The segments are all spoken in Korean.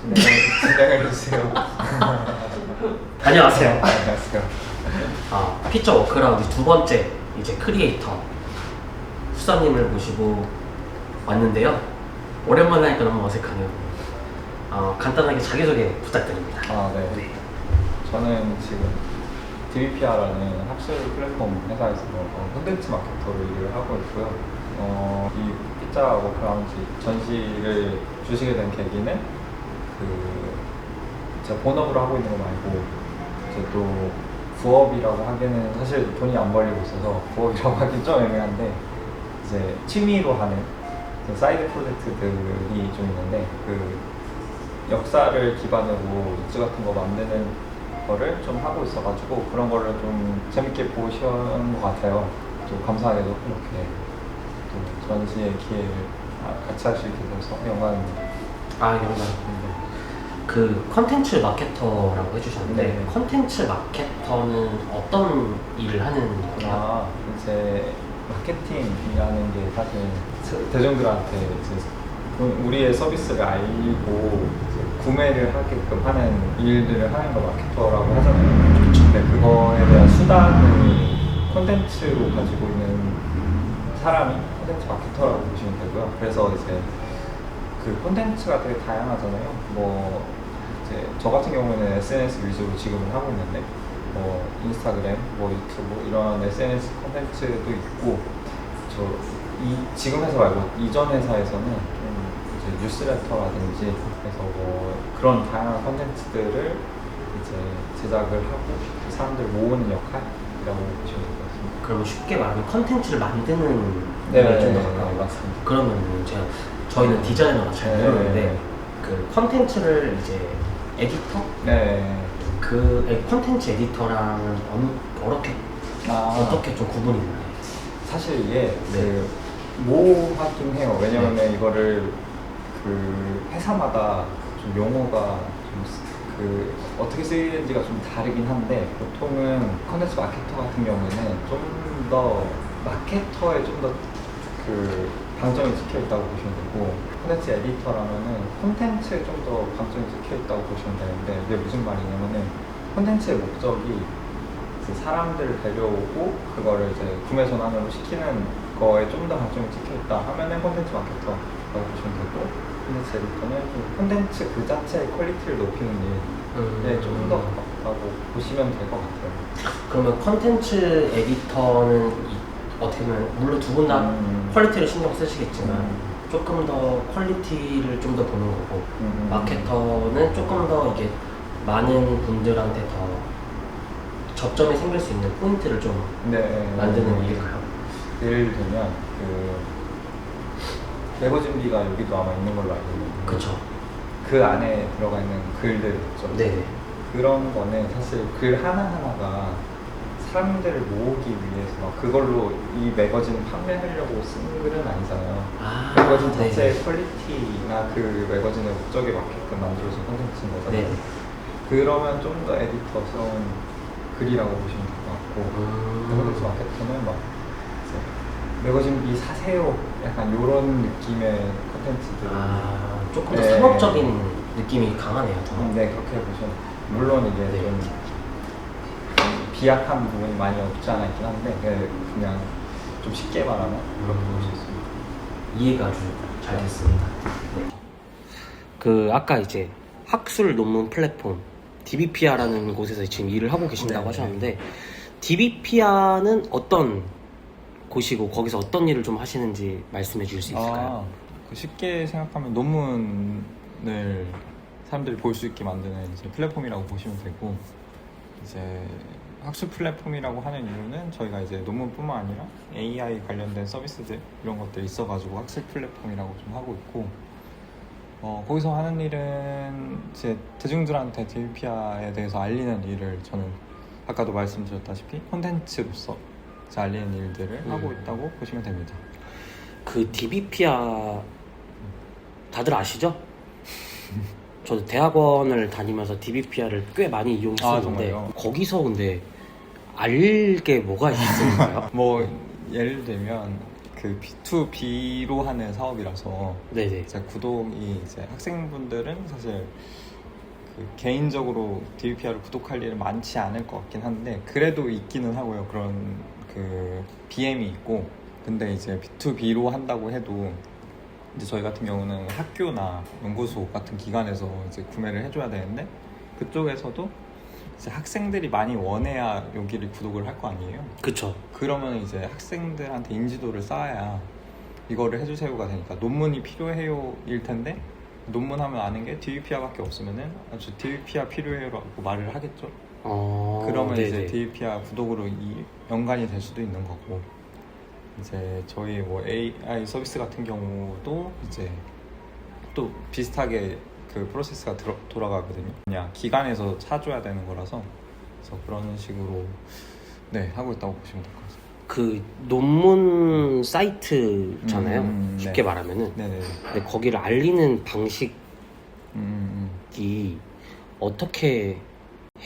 진행을 해주세요. 안녕하세요. 안녕하세요. 피처 워크라운드 두 번째 이제 크리에이터 수사님을 모시고 왔는데요. 오랜만에 하니까 너무 어색하네요. 간단하게 자기소개 부탁드립니다. 네. 저는 지금 DBPR라는 학술 플랫폼 회사에서 콘텐츠 마케터로 일을 하고 있고요. 이 피자 워크라운드 전시를 주시게 된 계기는 제가 본업으로 하고 있는 거 말고 이제 또 부업이라고 하기에는 사실 돈이 안 벌리고 있어서 부업이라고 하기 좀 애매한데 이제 취미로 하는 사이드 프로젝트들이 좀 있는데 역사를 기반으로 굿즈 같은 거 만드는 거를 좀 하고 있어가지고 그런 거를 좀 재밌게 보시는 것 같아요. 또 감사하게도 이렇게 또 전시의 기회를 같이 할 수 있게 돼서 영광입니다. 영광입니다. 그 컨텐츠 마케터라고 해주셨는데 네. 컨텐츠 마케터는 어떤 일을 하는 거예요? 이제 마케팅이라는 게 사실 대중들한테 이제 우리의 서비스를 알리고 구매를 하게끔 하는 일들을 하는 거 마케터라고 하잖아요. 근데 그거에 대한 수단이 콘텐츠로 가지고 있는 사람이 콘텐츠 마케터라고 보시면 되고요. 그래서 이제 그 콘텐츠가 되게 다양하잖아요. 이제 저 같은 경우는 SNS 위주로 지금은 하고 있는데 인스타그램, 유튜브 이런 SNS 콘텐츠도 있고 지금 회사 말고 이전 회사에서는 이제 뉴스레터라든지 그래서 그런 다양한 콘텐츠들을 이제 제작을 하고 사람들 모으는 역할이라고 보시면 될 것 같습니다. 그럼 쉽게 말하면 컨텐츠를 만드는 네, 좀더 가까워요. 맞습니다. 그러면 저희는 디자이너가 잘 모르는데 네. 그 컨텐츠를 이제 에디터? 네. 그 컨텐츠 에디터랑은 어떻게 좀 구분이 있나요? 사실 이게 네. 모호하긴 해요. 왜냐면 이거를 회사마다 좀 용어가 어떻게 쓰이는지가 좀 다르긴 한데 보통은 컨텐츠 마케터 같은 경우에는 좀 더 마케터에 좀 더 방점이 찍혀 있다고 보시면 되고 콘텐츠 에디터라면은 콘텐츠에 좀 더 방점이 찍혀 있다고 보시면 되는데 이게 무슨 말이냐면은 콘텐츠의 목적이 사람들을 데려오고 그거를 이제 구매 전환으로 시키는 거에 좀 더 방점이 찍혀 있다 하면은 콘텐츠 마케터라고 보시면 되고 콘텐츠 에디터는 콘텐츠 그 자체의 퀄리티를 높이는 일에 좀 더 가깝다고 보시면 될 것 같아요. 그러면 컨텐츠 에디터는 어떻게 보면 물론 두 분 다 퀄리티를 신경 쓰시겠지만 조금 더 퀄리티를 좀 더 보는 거고 마케터는 조금 더 이게 많은 분들한테 더 접점이 생길 수 있는 포인트를 좀 만드는 일일까요? 예를 들면 매거진비가 여기도 아마 있는 걸로 알고 있는데 그쵸. 그 안에 들어가 있는 글들 있죠. 네. 그런 거는 사실 글 하나하나가 사람들을 모으기 위해서 그걸로 이 매거진을 판매하려고 쓴 글은 아니잖아요. 매거진 자체의 퀄리티나 그 매거진의 목적에 맞게끔 만들어진 콘텐츠인 거잖아요. 네. 그러면 좀 더 에디터스러운 글이라고 보시면 될 것 같고 콘텐츠 마케터는 매거진비 사세요 약간 이런 느낌의 콘텐츠들 조금 더 상업적인 느낌이 강하네요. 네, 그렇게 보시면 물론 이게 좀 비약한 부분이 많이 없지 않아 있긴 한데 그냥 좀 쉽게 말하면 그렇게 볼 수 있습니다. 이해가 아주 잘 됐습니다. 네. 아까 이제 학술 논문 플랫폼 DBPR라는 곳에서 지금 일을 하고 계신다고 하셨는데 DBPR는 어떤 곳이고 거기서 어떤 일을 좀 하시는지 말씀해 주실 수 있을까요? 쉽게 생각하면 논문을 사람들이 볼 수 있게 만드는 이제 플랫폼이라고 보시면 되고 이제 학술 플랫폼이라고 하는 이유는 저희가 이제 논문뿐만 아니라 AI 관련된 서비스들 이런 것들이 있어가지고 학술 플랫폼이라고 좀 하고 있고 거기서 하는 일은 이제 대중들한테 DBPR에 대해서 알리는 일을 저는 아까도 말씀드렸다시피 콘텐츠로서 알리는 일들을 하고 있다고 보시면 됩니다. 그 DBPR 다들 아시죠? 저도 대학원을 다니면서 DBPR을 꽤 많이 이용했었는데 거기서 근데 알게 뭐가 있을까요? 예를 들면 그 B2B로 하는 사업이라서 네네. 이제 구독이 이제 학생분들은 사실 그 개인적으로 DVPR을 구독할 일은 많지 않을 것 같긴 한데 그래도 있기는 하고요. 그런 그 BM이 있고 근데 이제 B2B로 한다고 해도 이제 저희 같은 경우는 학교나 연구소 같은 기관에서 이제 구매를 해줘야 되는데 그쪽에서도 이제 학생들이 많이 원해야 여기를 구독을 할 거 아니에요. 그쵸. 그러면 이제 학생들한테 인지도를 쌓아야 이거를 해주세요가 되니까 논문이 필요해요 일 텐데 논문 하면 아는 게 DVPR밖에 없으면은 저 DVPR 필요해요라고 말을 하겠죠. 그러면 네네. 이제 DVPR 구독으로 연관이 될 수도 있는 거고 이제 저희 뭐 AI 서비스 같은 경우도 이제 또 비슷하게 그 프로세스가 돌아가거든요. 그냥 기관에서 사줘야 되는 거라서 그래서 그런 식으로 네 하고 있다고 보시면 될 것 같습니다. 그 논문 사이트잖아요. 쉽게 네. 말하면은. 네네. 근데 거기를 알리는 방식이 어떻게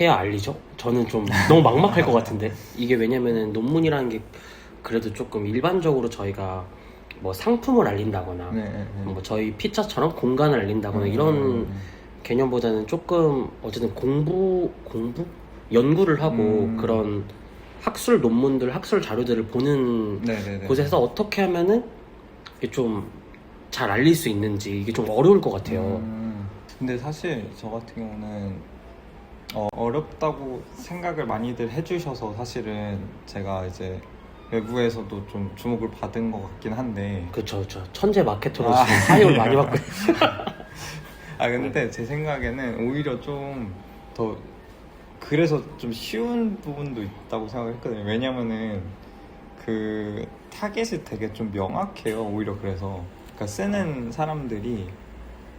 해야 알리죠? 저는 좀 너무 막막할 것 같은데 이게 왜냐면은 논문이라는 게 그래도 조금 일반적으로 저희가 뭐 상품을 알린다거나 네. 뭐 저희 피처처럼 공간을 알린다거나 이런 개념보다는 조금 어쨌든 공부 연구를 하고 그런 학술 논문들 학술 자료들을 보는 네네네. 곳에서 어떻게 하면은 이게 좀 잘 알릴 수 있는지 이게 좀 어려울 것 같아요. 근데 사실 저 같은 경우는 어렵다고 생각을 많이들 해주셔서 사실은 제가 이제 외부에서도 좀 주목을 받은 것 같긴 한데 그쵸. 천재 마케터로서 사용을 많이 받고 근데 제 생각에는 오히려 좀 더 그래서 좀 쉬운 부분도 있다고 생각을 했거든요. 왜냐면은 그 타겟이 되게 좀 명확해요. 오히려 그래서 그러니까 쓰는 사람들이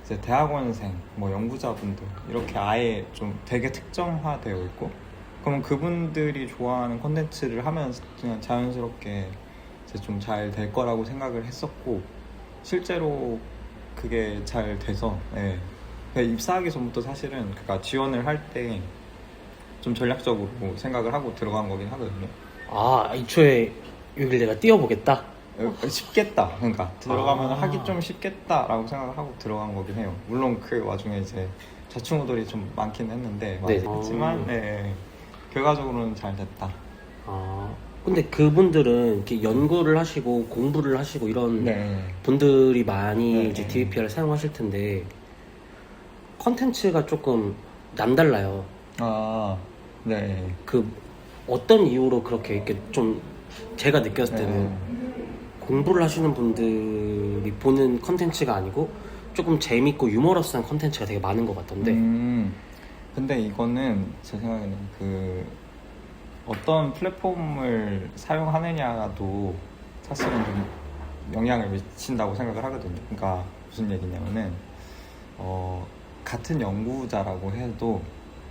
이제 대학원생, 뭐 연구자분들 이렇게 아예 좀 되게 특정화되어 있고 그럼 그분들이 좋아하는 콘텐츠를 하면 그냥 자연스럽게 이제 좀 잘 될 거라고 생각을 했었고 실제로 그게 잘 돼서 입사하기 전부터 사실은 그러니까 지원을 할 때 좀 전략적으로 생각을 하고 들어간 거긴 하거든요. 애초에 여길 내가 띄워보겠다. 쉽겠다. 그러니까 들어가면 하기 좀 쉽겠다라고 생각을 하고 들어간 거긴 해요. 물론 그 와중에 이제 좌충우돌이 좀 많긴 했는데 하지만 결과적으로는 잘 됐다. 근데 그분들은 이렇게 연구를 하시고 공부를 하시고 이런 분들이 많이 이제 DVPR을 사용하실 텐데 컨텐츠가 조금 남달라요. 그 어떤 이유로 그렇게 이렇게 좀 제가 느꼈을 때는 공부를 하시는 분들이 보는 컨텐츠가 아니고 조금 재밌고 유머러스한 컨텐츠가 되게 많은 것 같던데. 근데 이거는 제 생각에는 그 어떤 플랫폼을 사용하느냐도 사실은 좀 영향을 미친다고 생각을 하거든요. 그러니까 무슨 얘기냐면은 같은 연구자라고 해도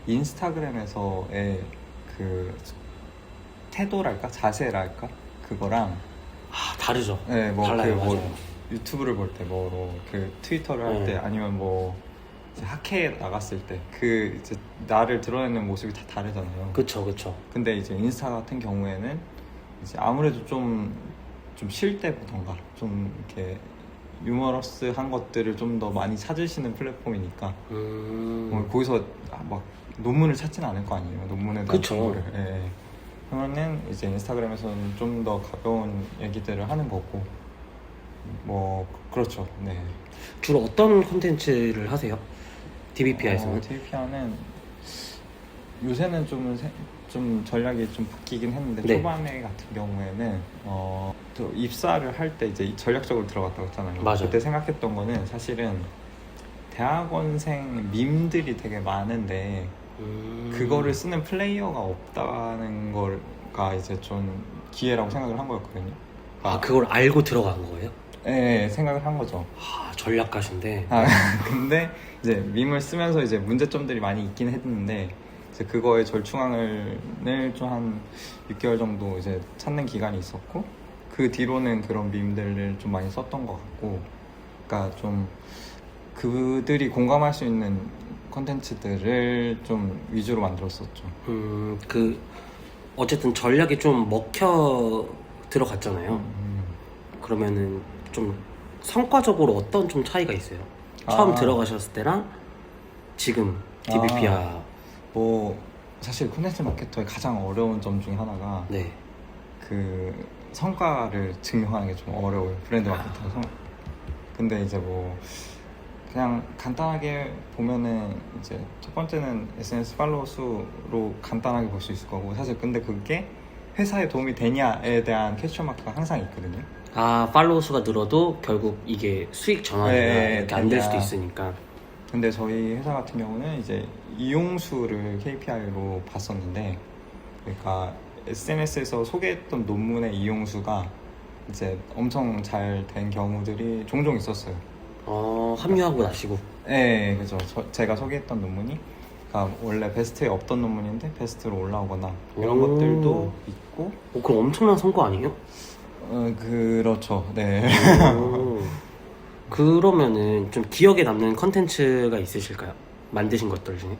인스타그램에서의 그 태도랄까 자세랄까 그거랑 다르죠. 달라요. 맞아요. 유튜브를 볼 때, 그 트위터를 할 때, 아니면 이제 학회에 나갔을 때, 그 이제 나를 드러내는 모습이 다 다르잖아요. 그쵸. 근데 이제 인스타 같은 경우에는 이제 아무래도 좀 쉴 때 보던가, 좀 이렇게 유머러스한 것들을 좀 더 많이 찾으시는 플랫폼이니까, 거기서 막 논문을 찾지는 않을 거 아니에요. 논문에 대한 정보를. 그러면은 이제 인스타그램에서는 좀 더 가벼운 얘기들을 하는 거고 그렇죠. 네. 주로 어떤 콘텐츠를 하세요? DVPR에서는? DVPR는 요새는 좀 전략이 좀 바뀌긴 했는데 초반에 같은 경우에는 또 입사를 할 때 이제 전략적으로 들어갔다고 했잖아요. 맞아요. 그때 생각했던 거는 사실은 대학원생 밈들이 되게 많은데 그거를 쓰는 플레이어가 없다는 거가 이제 좀 기회라고 생각을 한 거였거든요. 그걸 알고 들어간 거예요? 네, 생각을 한 거죠. 전략가신데. 근데 이제 밈을 쓰면서 이제 문제점들이 많이 있긴 했는데 이제 그거에 절충안을 좀 한 6개월 정도 이제 찾는 기간이 있었고 그 뒤로는 그런 밈들을 좀 많이 썼던 것 같고, 그러니까 좀 그들이 공감할 수 있는 컨텐츠들을 좀 위주로 만들었었죠. 어쨌든 전략이 좀 먹혀 들어갔잖아요. 그러면은 좀 성과적으로 어떤 좀 차이가 있어요? 처음 들어가셨을 때랑 지금 DBP야. 뭐 사실 콘텐츠 마케터의 가장 어려운 점 중에 하나가 네. 그 성과를 증명하는 게 좀 어려워요. 브랜드 마케터에서. 근데 이제 뭐 그냥 간단하게 보면은 이제 첫 번째는 SNS 팔로워 수로 간단하게 볼 수 있을 거고, 사실 근데 그게 회사에 도움이 되냐에 대한 퀘스천 마크가 항상 있거든요. 아, 팔로워 수가 늘어도 결국 이게 수익 전환이 이렇게 안 될 수도 있으니까. 근데 저희 회사 같은 경우는 이제 이용수를 KPI로 봤었는데, 그러니까 SNS에서 소개했던 논문의 이용수가 이제 엄청 잘 된 경우들이 종종 있었어요. 합류하고 나시고. 네, 그죠. 제가 소개했던 논문이 그러니까 원래 베스트에 없던 논문인데 베스트로 올라오거나 이런 것들도 있고. 그럼 엄청난 성과 아니에요? 그렇죠. 네. 그러면은 좀 기억에 남는 컨텐츠가 있으실까요? 만드신 것들 중에?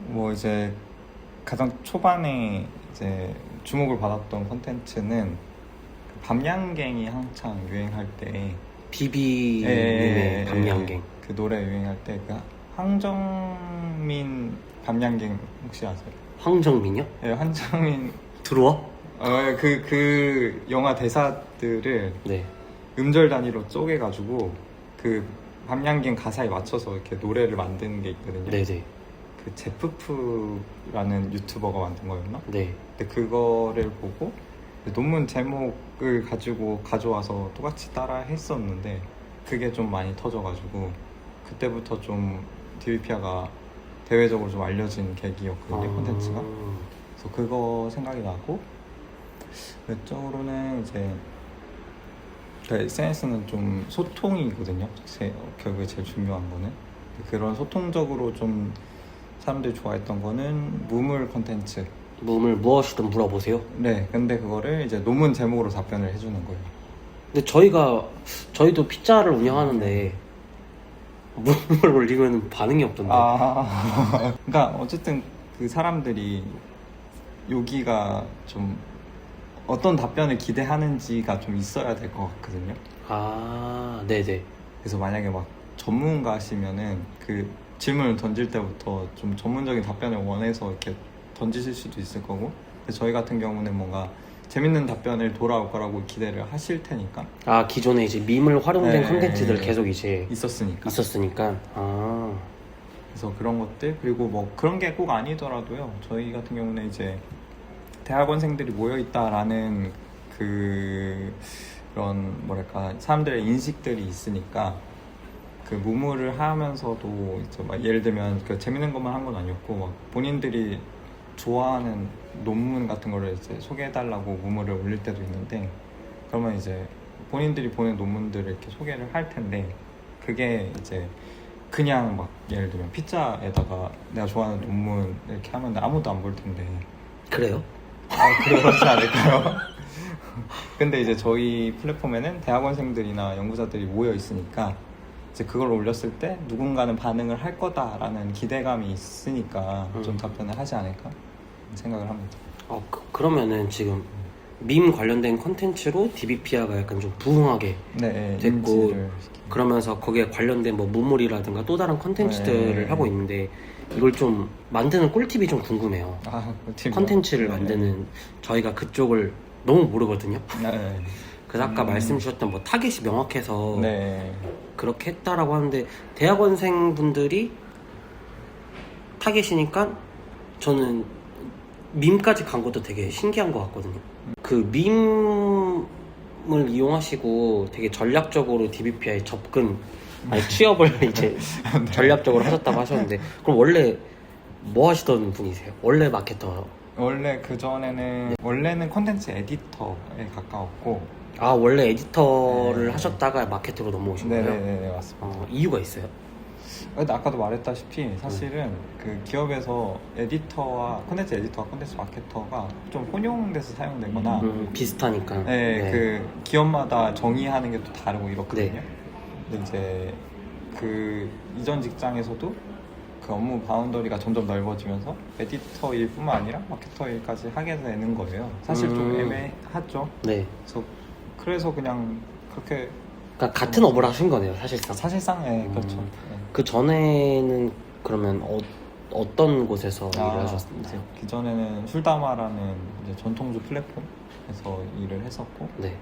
뭐 이제 가장 초반에 이제 주목을 받았던 컨텐츠는 밤양갱이 한창 유행할 때, 비비님의 밤양갱. 그 노래 유행할 때 그 황정민 밤양갱 혹시 아세요? 황정민이요? 네, 황정민. 들어와? 그 영화 대사들을 네. 음절 단위로 쪼개가지고 그 밤양갱 가사에 맞춰서 이렇게 노래를 만드는 게 있거든요. 네네. 그 제프프라는 유튜버가 만든 거였나? 네. 근데 그거를 보고 논문 제목을 가지고 가져와서 똑같이 따라 했었는데 그게 좀 많이 터져가지고 그때부터 좀 DBPR가 대외적으로 좀 알려진 계기였거든요, 콘텐츠가. 그래서 그거 생각이 나고, 외적으로는 이제 SNS는 좀 소통이거든요. 결국에 제일 중요한 거는. 그런 소통적으로 좀 사람들이 좋아했던 거는 무물 콘텐츠. 무물 무엇이든 물어보세요. 네, 근데 그거를 이제 논문 제목으로 답변을 해주는 거예요. 근데 저희도 피자를 운영하는데 무물 올리면 반응이 없던데. 그러니까 어쨌든 그 사람들이 여기가 좀 어떤 답변을 기대하는지가 좀 있어야 될 것 같거든요. 네네. 그래서 만약에 막 전문가시면은 그 질문을 던질 때부터 좀 전문적인 답변을 원해서 이렇게 던지실 수도 있을 거고, 근데 저희 같은 경우는 뭔가 재밌는 답변을 돌아올 거라고 기대를 하실 테니까. 기존에 이제 밈을 활용된 컨텐츠들 계속 이제 있었으니까. 그래서 그런 것들, 그리고 뭐 그런 게 꼭 아니더라도요. 저희 같은 경우는 이제 대학원생들이 모여 있다라는 그런 뭐랄까 사람들의 인식들이 있으니까 그 무물을 하면서도 이제 막 예를 들면 그 재밌는 것만 한 건 아니었고, 막 본인들이 좋아하는 논문 같은 거를 이제 소개해달라고 무물을 올릴 때도 있는데, 그러면 이제 본인들이 보낸 논문들을 이렇게 소개를 할 텐데, 그게 이제 그냥 막 예를 들면 피자에다가 내가 좋아하는 논문 이렇게 하면 아무도 안 볼 텐데. 그래요? 그렇지 않을까요? 근데 이제 저희 플랫폼에는 대학원생들이나 연구자들이 모여 있으니까 이제 그걸 올렸을 때 누군가는 반응을 할 거다라는 기대감이 있으니까 좀 답변을 하지 않을까 생각을 합니다. 그러면은 지금 밈 관련된 콘텐츠로 DBPR가 약간 좀 부흥하게 됐고, 그러면서 거기에 관련된 뭐 무물이라든가 또 다른 콘텐츠들을 하고 있는데, 이걸 좀 만드는 꿀팁이 좀 궁금해요. 콘텐츠를 만드는, 저희가 그쪽을 너무 모르거든요. 그래서 아까 말씀 주셨던 뭐 타겟이 명확해서 그렇게 했다라고 하는데, 대학원생분들이 타겟이니까 저는 밈까지 간 것도 되게 신기한 것 같거든요. 그 밈을 이용하시고 되게 전략적으로 DBPR에 취업을 이제 전략적으로 하셨다고 하셨는데, 그럼 원래 뭐 하시던 분이세요? 원래 마케터? 원래 그전에는 원래는 콘텐츠 에디터에 가까웠고. 원래 에디터를 하셨다가 마케터로 넘어오신 거예요? 네, 맞습니다. 이유가 있어요? 근데 아까도 말했다시피 사실은 그 기업에서 콘텐츠 에디터와 콘텐츠 마케터가 좀 혼용돼서 사용되거나 비슷하니까. 그 기업마다 정의하는 게 또 다르고 이렇거든요. 근데 이제 그 이전 직장에서도 그 업무 바운더리가 점점 넓어지면서 에디터 일뿐만 아니라 마케터 일까지 하게 되는 거예요. 사실 좀 애매하죠. 네. 그래서 그래서 그냥 그렇게 그러니까 같은 업을 하신 거네요, 사실상. 사실상 그렇죠. 그 전에는 그러면 어떤 곳에서 일을 하셨나요? 기존에는 술다마라는 이제 전통주 플랫폼에서 일을 했었고, 네.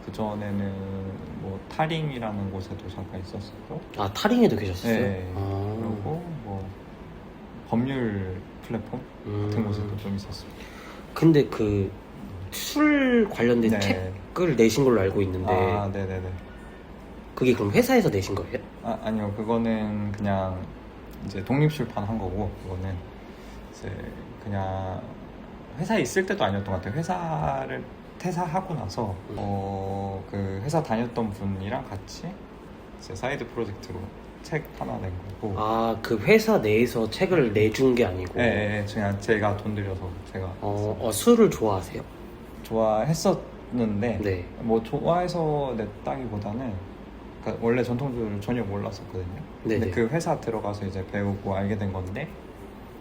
그 전에는 뭐 타링이라는 곳에도 잠깐 있었었고, 아, 타링에도 계셨어요? 네. 아. 그리고 뭐 법률 플랫폼 같은 곳에도 좀 있었어요. 근데 그 술 관련된 네. 책을 내신 걸로 알고 있는데 네네네. 그게 그럼 회사에서 내신 거예요? 아니요, 그거는 그냥 이제 독립출판 한 거고, 그거는 이제 그냥 회사에 있을 때도 아니었던 것 같아요. 회사를 퇴사하고 나서 그 회사 다녔던 분이랑 같이 이제 사이드 프로젝트로 책 하나 낸 거고. 아, 그 회사 내에서 책을 내준 게 아니고? 네, 그냥 제가 돈 들여서 제가 술을 좋아하세요? 좋아했었는데 네. 뭐 좋아해서 냈다기보다는 그러니까 원래 전통주를 전혀 몰랐었거든요. 네네. 근데 그 회사 들어가서 이제 배우고 알게 된 건데,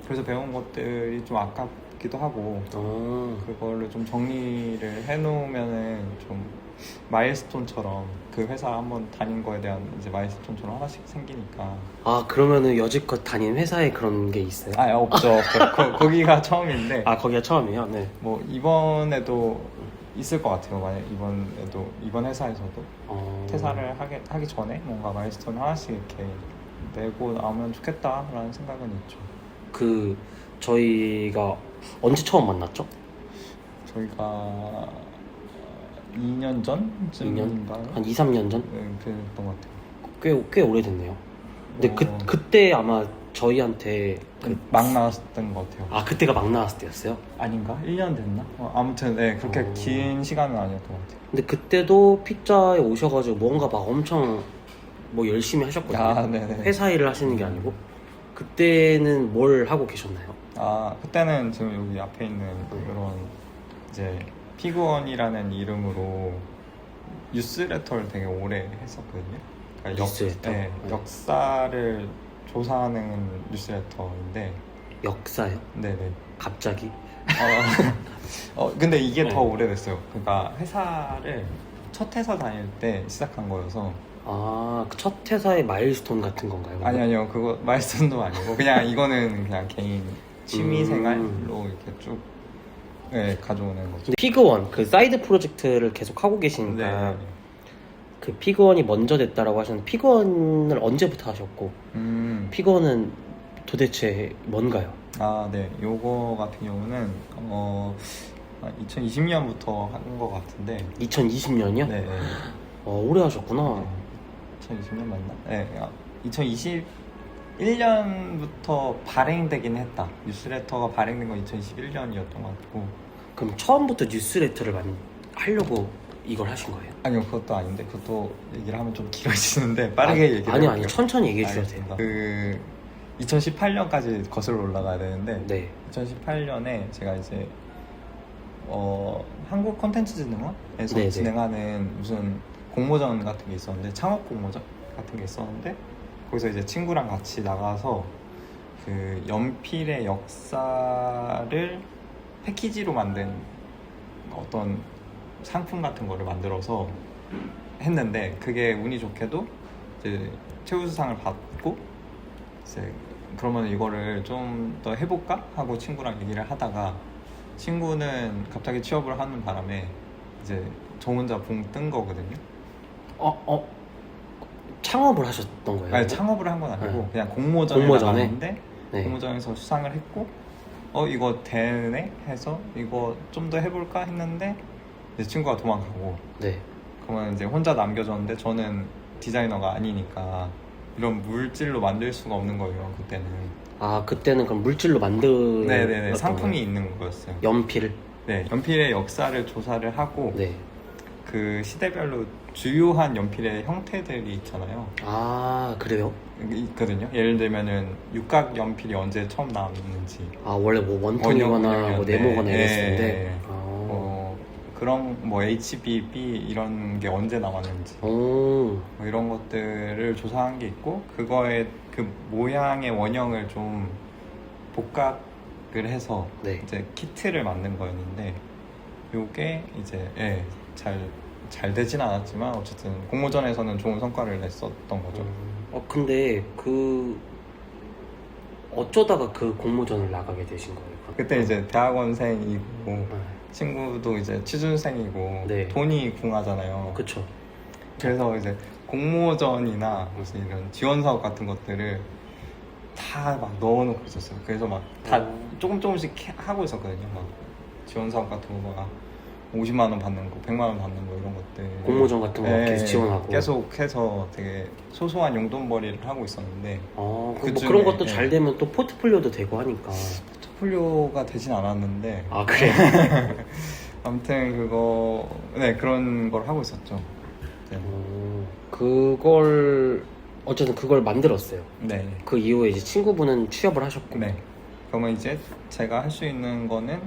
그래서 배운 것들이 좀 아깝기도 하고 그걸로 좀 정리를 해놓으면은 좀 마일스톤처럼 그 회사 한번 다닌 거에 대한 이제 마일스톤처럼 하나씩 생기니까. 아, 그러면은 여지껏 다닌 회사에 그런 게 있어요? 없죠. 거기가 처음인데. 아, 거기가 처음이에요? 네. 뭐 이번에도 있을 것 같아요. 만약 이번 회사에서도 퇴사를 하기 전에 뭔가 마일스톤 하나씩 이렇게 내고 나오면 좋겠다라는 생각은 있죠. 그 저희가 언제 처음 만났죠? 저희가 2년 전쯤인가요? 한 2, 3년 전? 네, 그랬던 것 같아요. 꽤 오래됐네요. 근데 그때 아마 저희한테 막 나왔던 것 같아요. 아, 그때가 막 나왔을 때였어요? 아닌가? 1년 됐나? 아무튼 그렇게 긴 시간은 아니었던 것 같아요. 근데 그때도 피자에 오셔가지고 뭔가 막 엄청 뭐 열심히 하셨거든요. 네네. 회사 일을 하시는 게 아니고. 그때는 뭘 하고 계셨나요? 그때는 지금 여기 앞에 있는 이런 이제 피그원이라는 이름으로 뉴스레터를 되게 오래 했었거든요. 그러니까 뉴스레터? 역사를 조사하는 뉴스레터인데. 역사요? 네네. 갑자기? 근데 이게 더 오래됐어요. 그러니까 첫 회사 다닐 때 시작한 거여서. 그 첫 회사의 마일스톤 같은 건가요? 아니요, 그거 마일스톤도 아니고 그냥 이거는 그냥 개인 취미생활로 이렇게 쭉 가져오는 거죠. 근데 피그원, 그 사이드 프로젝트를 계속 하고 계시니까. 네. 그 피그원이 먼저 됐다라고 하셨는데 피그원을 언제부터 하셨고 피그원은 도대체 뭔가요? 네. 요거 같은 경우는 2020년부터 한 거 같은데. 2020년이요? 네. 오래 하셨구나. 2020년 맞나? 네. 2021년부터 발행되긴 했다. 뉴스레터가 발행된 건 2021년이었던 것 같고. 그럼 처음부터 뉴스레터를 하려고 이걸 하신 거예요? 아니요, 그것도 아닌데. 그것도 얘기를 하면 좀 길어지는데 빠르게 얘기를 해볼게요. 아니 천천히 얘기해 주셔도 돼요. 2018년까지 거슬러 올라가야 되는데. 네. 2018년에 제가 이제 한국 콘텐츠진흥원에서 네네. 진행하는 무슨 공모전 같은 게 있었는데, 창업 공모전 같은 게 있었는데, 거기서 이제 친구랑 같이 나가서 그 연필의 역사를 패키지로 만든 어떤 상품 같은 거를 만들어서 했는데, 그게 운이 좋게도 이제 최우수상을 받고, 이제 그러면 이거를 좀 더 해볼까 하고 친구랑 얘기를 하다가, 친구는 갑자기 취업을 하는 바람에 이제 저 혼자 붕 뜬 거거든요. 창업을 하셨던 거예요? 아니, 창업을 한 건 아니고 그냥 공모전에 나갔는데, 네. 공모전에서 수상을 했고, 이거 되네 해서 이거 좀 더 해볼까 했는데 이제 친구가 도망가고. 네. 그러면 이제 혼자 남겨졌는데, 저는 디자이너가 아니니까 이런 물질로 만들 수가 없는 거예요, 그때는. 그때는 그럼 물질로 만든 네네네, 상품이 있는 거였어요. 연필? 네, 연필의 역사를 조사를 하고. 네. 그 시대별로 주요한 연필의 형태들이 있잖아요. 그래요? 있거든요. 예를 들면은 육각 연필이 언제 처음 나왔는지. 원래 뭐 원통이거나 뭐 네모거나 이랬었는데. 그런 뭐 HBB 이런 게 언제 나왔는지. 뭐 이런 것들을 조사한 게 있고, 그거에 그 모양의 원형을 좀 복각을 해서 네. 이제 키트를 만든 거였는데, 요게 이제 잘 되진 않았지만 어쨌든 공모전에서는 좋은 성과를 냈었던 거죠. 근데 어쩌다가 그 공모전을 나가게 되신 거예요? 그때 이제 대학원생이고 친구도 이제 취준생이고 네. 돈이 궁하잖아요. 그쵸. 그래서 이제 공모전이나 무슨 이런 지원 사업 같은 것들을 다 막 넣어놓고 있었어요. 그래서 막 다 조금씩 하고 있었거든요. 막 지원 사업 같은 거 막 50만 원 받는 거, 100만 원 받는 거 이런 것들 공모전 같은 거 계속 지원하고 계속 해서 되게 소소한 용돈벌이를 하고 있었는데 뭐 그중에, 그런 것도 잘 되면 또 포트폴리오도 되고 하니까. 포트폴리오가 되진 않았는데 아 그래요? 아무튼 그런 걸 하고 있었죠. 네. 어쨌든 그걸 만들었어요. 네. 그 이후에 이제 친구분은 취업을 하셨고. 네. 그러면 이제 제가 할 수 있는 거는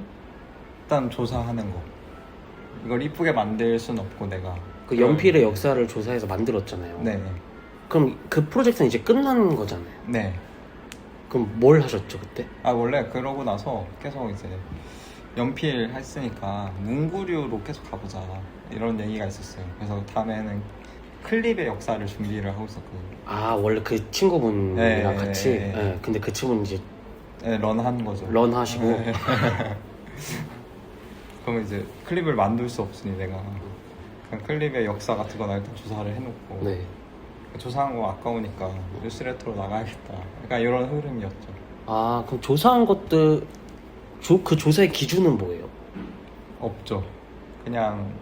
일단 조사하는 거. 이걸 이쁘게 만들 순 없고 내가. 그 연필의 역사를 조사해서 만들었잖아요. 네. 그럼 그 프로젝트는 이제 끝난 거잖아요. 네. 그럼 뭘 하셨죠 그때? 원래 그러고 나서 계속 이제 연필 했으니까 문구류로 계속 가보자 이런 얘기가 있었어요. 그래서 다음에는 클립의 역사를 준비를 하고 있었거든요. 원래 그 친구분이랑 네, 같이? 네. 네. 근데 그 친구는 이제 네, 런한 거죠. 런 하시고. 네. 그러면 이제 클립을 만들 수 없으니 내가 그냥 클립의 역사 같은 거나 일단 조사를 해놓고 네. 조사한 거 아까우니까 뉴스레터로 나가야겠다. 약간 이런 흐름이었죠. 그럼 조사한 것들 그 조사의 기준은 뭐예요? 없죠. 그냥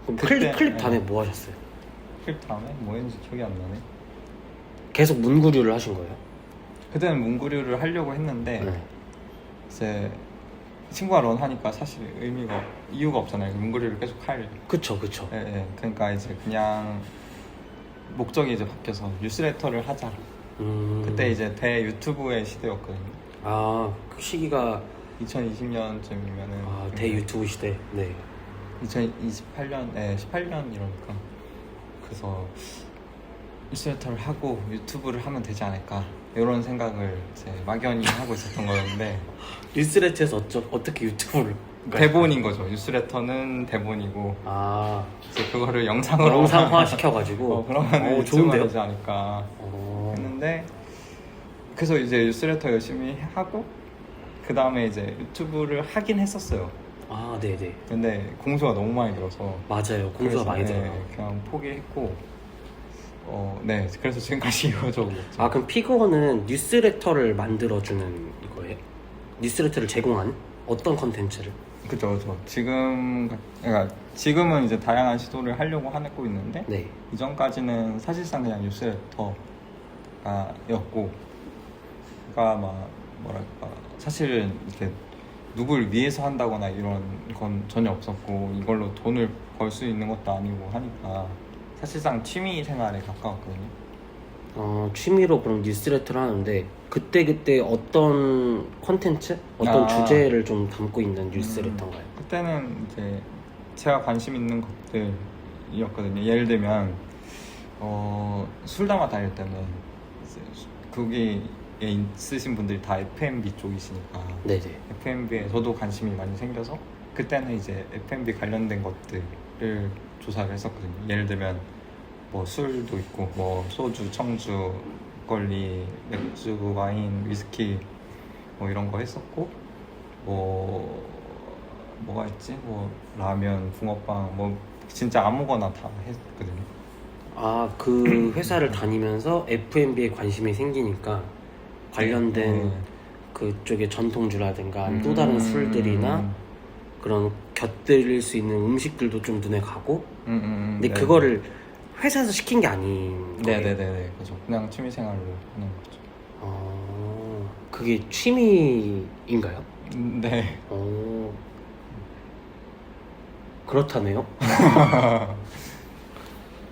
그럼 그때, 클립 다음에 네. 뭐 하셨어요? 클립 다음에 뭐 했는지 기억이 안 나네. 계속 문구류를 하신 거예요? 그때는 문구류를 하려고 했는데 네. 이제 친구가 런 하니까 사실 이유가 없잖아요. 문구류를 계속 할. 그쵸. 예. 그러니까 이제 그냥 목적이 이제 바뀌어서 뉴스레터를 하자. 그때 이제 대유튜브의 시대였거든요. 그 시기가 2020년쯤이면은 대유튜브 시대. 네. 2028년, 18년 이러니까. 그래서 뉴스레터를 하고 유튜브를 하면 되지 않을까 이런 생각을 이제 막연히 하고 있었던 거였는데 뉴스레터에서 어떻게 유튜브를? 대본인 거죠. 뉴스레터는 대본이고 이제 그거를 영상으로 영상화 시켜가지고 그러면 유튜브가 좋은데요? 되지 않을까 했는데 그래서 이제 뉴스레터 열심히 하고 그 다음에 이제 유튜브를 하긴 했었어요. 네네. 근데 공수가 너무 많이 들어서 맞아요. 공수가 많이 들어요. 그냥 포기했고 네. 그래서 지금까지 이어져 오고 있죠. 그럼 피그원은 뉴스레터를 만들어주는 이거예요? 뉴스레터를 제공하는? 어떤 컨텐츠를? 그죠. 그러니까 지금은 이제 다양한 시도를 하려고 하고 있는데 네. 이전까지는 사실상 그냥 뉴스레터였고 그러니까 막 뭐랄까 사실은 이렇게 누굴 위해서 한다거나 이런 건 전혀 없었고 이걸로 돈을 벌 수 있는 것도 아니고 하니까 사실상 취미 생활에 가까웠거든요. 취미로 그럼 뉴스레터를 하는데 그때 어떤 컨텐츠? 어떤 주제를 좀 담고 있는 뉴스레터인가요? 그때는 이제 제가 관심 있는 것들이었거든요. 예를 들면 술담아 다닐 때는 이제 거기에 있으신 분들이 다 F&B 쪽이시니까 네네. F&B에 저도 관심이 많이 생겨서 그때는 이제 F&B 관련된 것들을 조사를 했었거든요. 예를 들면 뭐 술도 있고 뭐 소주, 청주, 막걸리, 맥주, 와인, 위스키 뭐 이런 거 했었고 뭐가 있지? 뭐 라면, 붕어빵 뭐 진짜 아무거나 다 했거든요. 그 회사를 다니면서 F&B에 관심이 생기니까 관련된 그쪽의 전통주라든가 또 다른 술들이나 그런 곁들일 수 있는 음식들도 좀 눈에 가고 근데 그거를 회사에서 시킨 게 아닌 거예요? 네네네. 그죠. 그냥 취미생활로 하는 거죠. 그게 취미인가요? 네. 그렇다네요.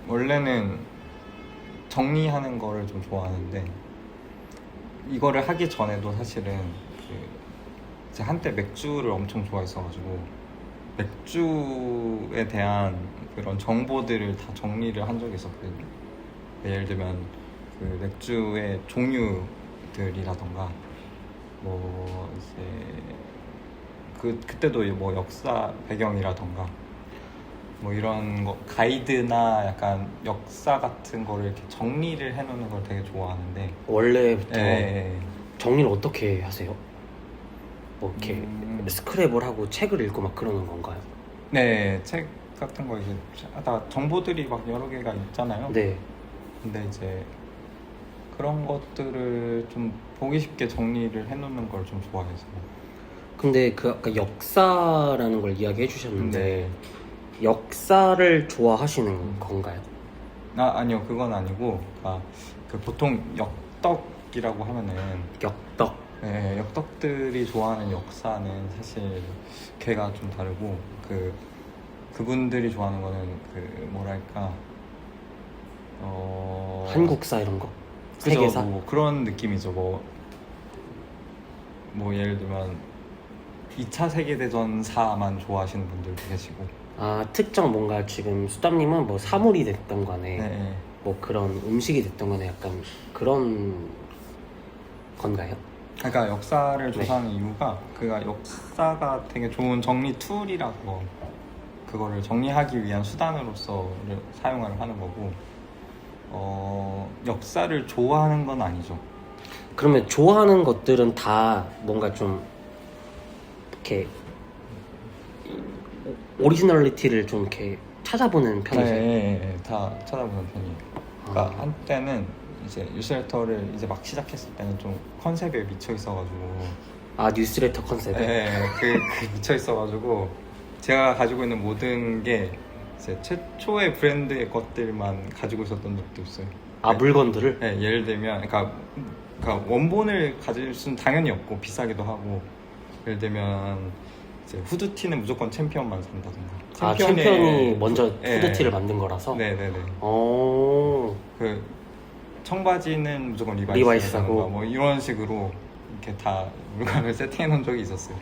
원래는 정리하는 거를 좀 좋아하는데 이거를 하기 전에도 사실은 제가 한때 맥주를 엄청 좋아했어가지고 맥주에 대한 그런 정보들을 다 정리를 한 적이 있었거든요. 예를 들면 그 맥주의 종류들이라던가 뭐 이제 그때도 뭐 역사 배경이라던가 뭐 이런 거 가이드나 약간 역사 같은 거를 이렇게 정리를 해놓는 걸 되게 좋아하는데 원래부터 예. 정리를 어떻게 하세요? 뭐 이렇게 스크랩을 하고 책을 읽고 막 그러는 건가요? 네, 책 같은 거 이제 하다 정보들이 막 여러 개가 있잖아요. 네. 근데 이제 그런 것들을 좀 보기 쉽게 정리를 해놓는 걸 좀 좋아해서. 근데 그 아까 역사라는 걸 이야기해 주셨는데 네. 역사를 좋아하시는 건가요? 아니요, 그건 아니고, 그 보통 역덕이라고 하면은, 역덕. 네, 역덕들이 좋아하는 역사는 사실 걔가 좀 다르고, 그분들이 좋아하는 거는 뭐랄까, 한국사 이런 거? 그죠, 세계사? 뭐 그런 느낌이죠. 뭐 예를 들면 2차 세계대전사만 좋아하시는 분들도 계시고. 아, 특정 뭔가 지금 수담님은 뭐 사물이 됐던 간에 네. 뭐 그런 음식이 됐던 간에 약간 그런 건가요? 그러니까 역사를 조사하는 이유가 그가 역사가 되게 좋은 정리 툴이라고, 그거를 정리하기 위한 수단으로서 사용을 하는 거고, 역사를 좋아하는 건 아니죠. 그러면 좋아하는 것들은 다 뭔가 좀 이렇게 오리지널리티를 좀 이렇게 찾아보는 편이세요? 네, 다 찾아보는 편이에요. 그러니까 아. 한때는 이제 뉴스레터를 이제 막 시작했을 때는 좀 컨셉에 미쳐 있어가지고, 아, 뉴스레터 컨셉에? 네, 미쳐 있어가지고 제가 가지고 있는 모든 게 이제 최초의 브랜드의 것들만 가지고 있었던 적도 있어요. 아, 물건들을? 네, 예를 들면, 그러니까 원본을 가질 수는 당연히 없고 비싸기도 하고, 예를 들면 이제 후드티는 무조건 챔피언만 산다던가. 아, 챔피언이 먼저 네. 후드티를 만든 거라서? 네네네. 오. 그 청바지는 무조건 리바이스 리바이스하고. 뭐 이런 식으로 이렇게 다 물건을 세팅해 놓은 적이 있었어요.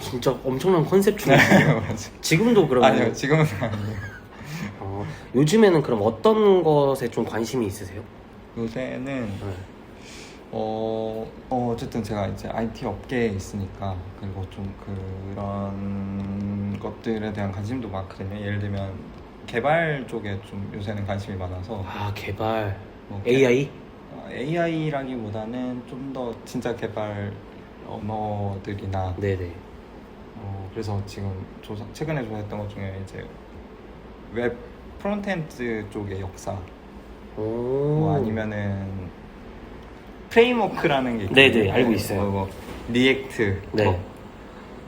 진짜 엄청난 컨셉충이네요. 맞아. 지금도 그러면? 아니요, 지금은 아니에요. 요즘에는 그럼 어떤 것에 좀 관심이 있으세요? 요새는 네. 어쨌든 제가 이제 IT 업계에 있으니까, 그리고 좀 그런 것들에 대한 관심도 많거든요. 예를 들면 개발 쪽에 좀 요새는 관심이 많아서. 아, 개발. 뭐 AI? AI라기보다는 좀 더 진짜 개발 언어들이나. 네네. 그래서 지금 최근에 조사했던 것 중에 이제 웹 프론트엔드 쪽의 역사, 오. 뭐 아니면은 프레임워크라는 게 있거든요. 네네, 알고 있어요. 뭐 리액트, 네.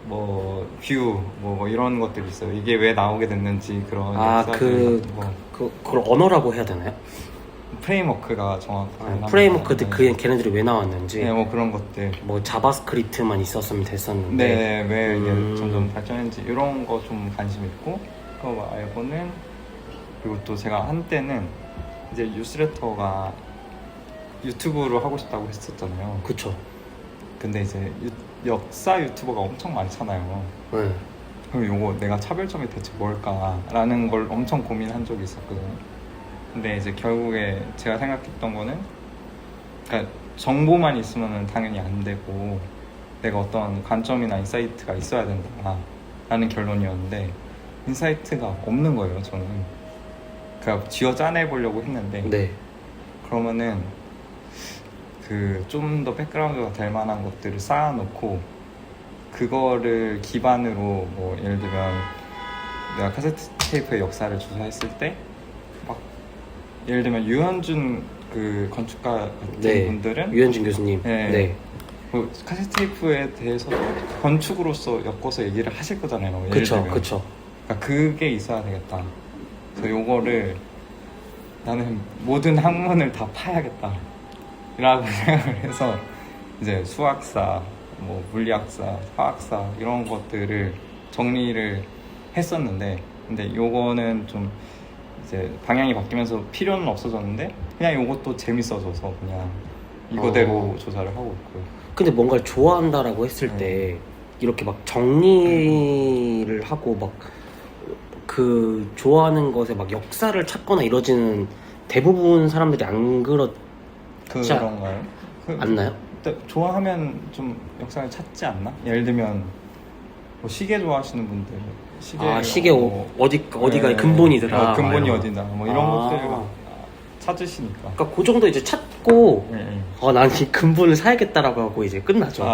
뷰, 뭐 이런 것들이 있어요. 이게 왜 나오게 됐는지, 그런 그 역사들 같은 거. 그걸 언어라고 해야 되나요? 프레임워크가 정확한 프레임워크 걔네들이 왜 나왔는지. 네, 뭐 그런 것들. 뭐 자바스크립트만 있었으면 됐었는데. 네, 왜 이게 점점 발전했는지 이런 거 좀 관심 있고, 그거 말고는, 그리고 또 제가 한때는 이제 뉴스레터가 유튜브로 하고 싶다고 했었잖아요. 그쵸. 근데 이제 역사 유튜버가 엄청 많잖아요. 네. 그럼 요거 내가 차별점이 대체 뭘까라는 걸 엄청 고민한 적이 있었거든요. 근데 이제 결국에 제가 생각했던 거는, 그러니까 정보만 있으면 당연히 안 되고 내가 어떤 관점이나 인사이트가 있어야 된다라는 결론이었는데, 인사이트가 없는 거예요, 저는. 그러니까 쥐어 짜내보려고 했는데. 네. 그러면은 좀 더 백그라운드가 될 만한 것들을 쌓아놓고, 그거를 기반으로 뭐 예를 들면 내가 카세트 테이프의 역사를 조사했을 때 막 예를 들면 유현준 건축가 같은 네. 분들은, 유현진 교수님. 네. 네. 그 카세트 테이프에 대해서도 건축으로서 엮어서 얘기를 하실 거잖아요. 예를 그쵸, 들면. 그쵸. 그러니까 그게 있어야 되겠다. 그래서 요거를 나는 모든 학문을 다 파야겠다 라고 생각을 해서 이제 수학사, 뭐 물리학사, 화학사 이런 것들을 정리를 했었는데, 근데 요거는 좀 이제 방향이 바뀌면서 필요는 없어졌는데, 그냥 요것도 재밌어져서 그냥 이거대로 조사를 하고 있고요. 근데 뭔가를 좋아한다라고 했을 때 이렇게 막 정리를 하고 막 좋아하는 것에 막 역사를 찾거나 이러지는 대부분 사람들이 안 그런가요? 않나요? 좋아하면 좀 역사를 찾지 않나? 예를 들면 뭐 시계 좋아하시는 분들, 시계 어디가 근본이더라. 근본이 이런 거. 어디나 뭐 이런 것들을 막 찾으시니까. 그러니까 그 정도 이제 찾고 네. 난 이 근본을 사야겠다라고 하고 이제 끝나죠.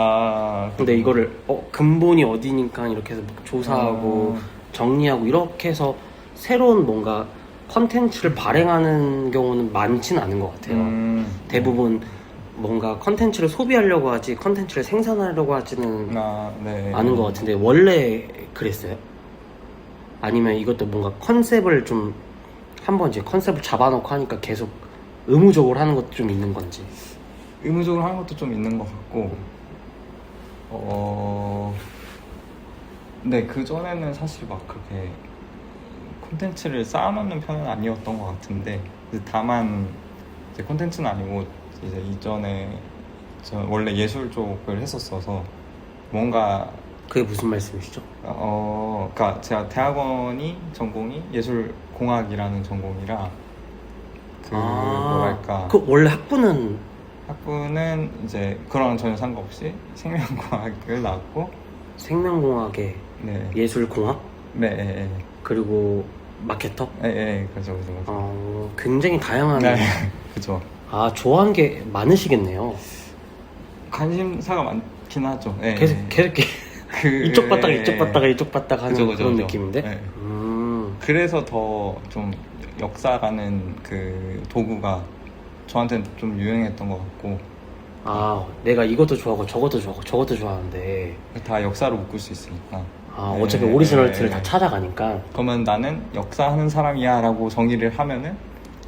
근데 이거를 근본이 어디니까 이렇게 해서 조사하고 정리하고 이렇게 해서 새로운 뭔가 컨텐츠를 발행하는 경우는 많지는 않은 것 같아요. 대부분 뭔가 컨텐츠를 소비하려고 하지 컨텐츠를 생산하려고 하지는 네. 않은 것 같은데 원래 그랬어요? 아니면 이것도 뭔가 컨셉을 좀 한번 이제 컨셉을 잡아놓고 하니까 계속 의무적으로 하는 것도 좀 있는 건지. 의무적으로 하는 것도 좀 있는 것 같고 근데 그 전에는 사실 막 그렇게 콘텐츠를 쌓아놓는 편은 아니었던 것 같은데 다만 이제 콘텐츠는 아니고 이제 이전에 저 원래 예술 쪽을 했었어서 뭔가 그게 무슨 말씀이시죠? 그러니까 제가 대학원이 전공이 예술공학이라는 전공이라 뭐랄까 그 원래 학부는 이제 그런 전혀 상관없이 생명공학을 나왔고 생명공학에 네. 예술공학 네. 그리고 마케터? 그죠. 굉장히 다양한. 네. 그죠. 좋아하는 게 많으시겠네요. 관심사가 많긴 하죠. 네. 계속 이쪽 봤다가 이쪽 봤다가 이쪽 봤다가 하는 그죠. 그런 느낌인데. 네. 그래서 더 좀 역사라는 그 도구가 저한테는 좀 유행했던 것 같고. 내가 이것도 좋아하고 저것도 좋아하고 저것도 좋아하는데 다 역사로 묶을 수 있으니까. 어차피 오리지널티를 다 찾아가니까. 그러면 나는 역사하는 사람이야 라고 정의를 하면은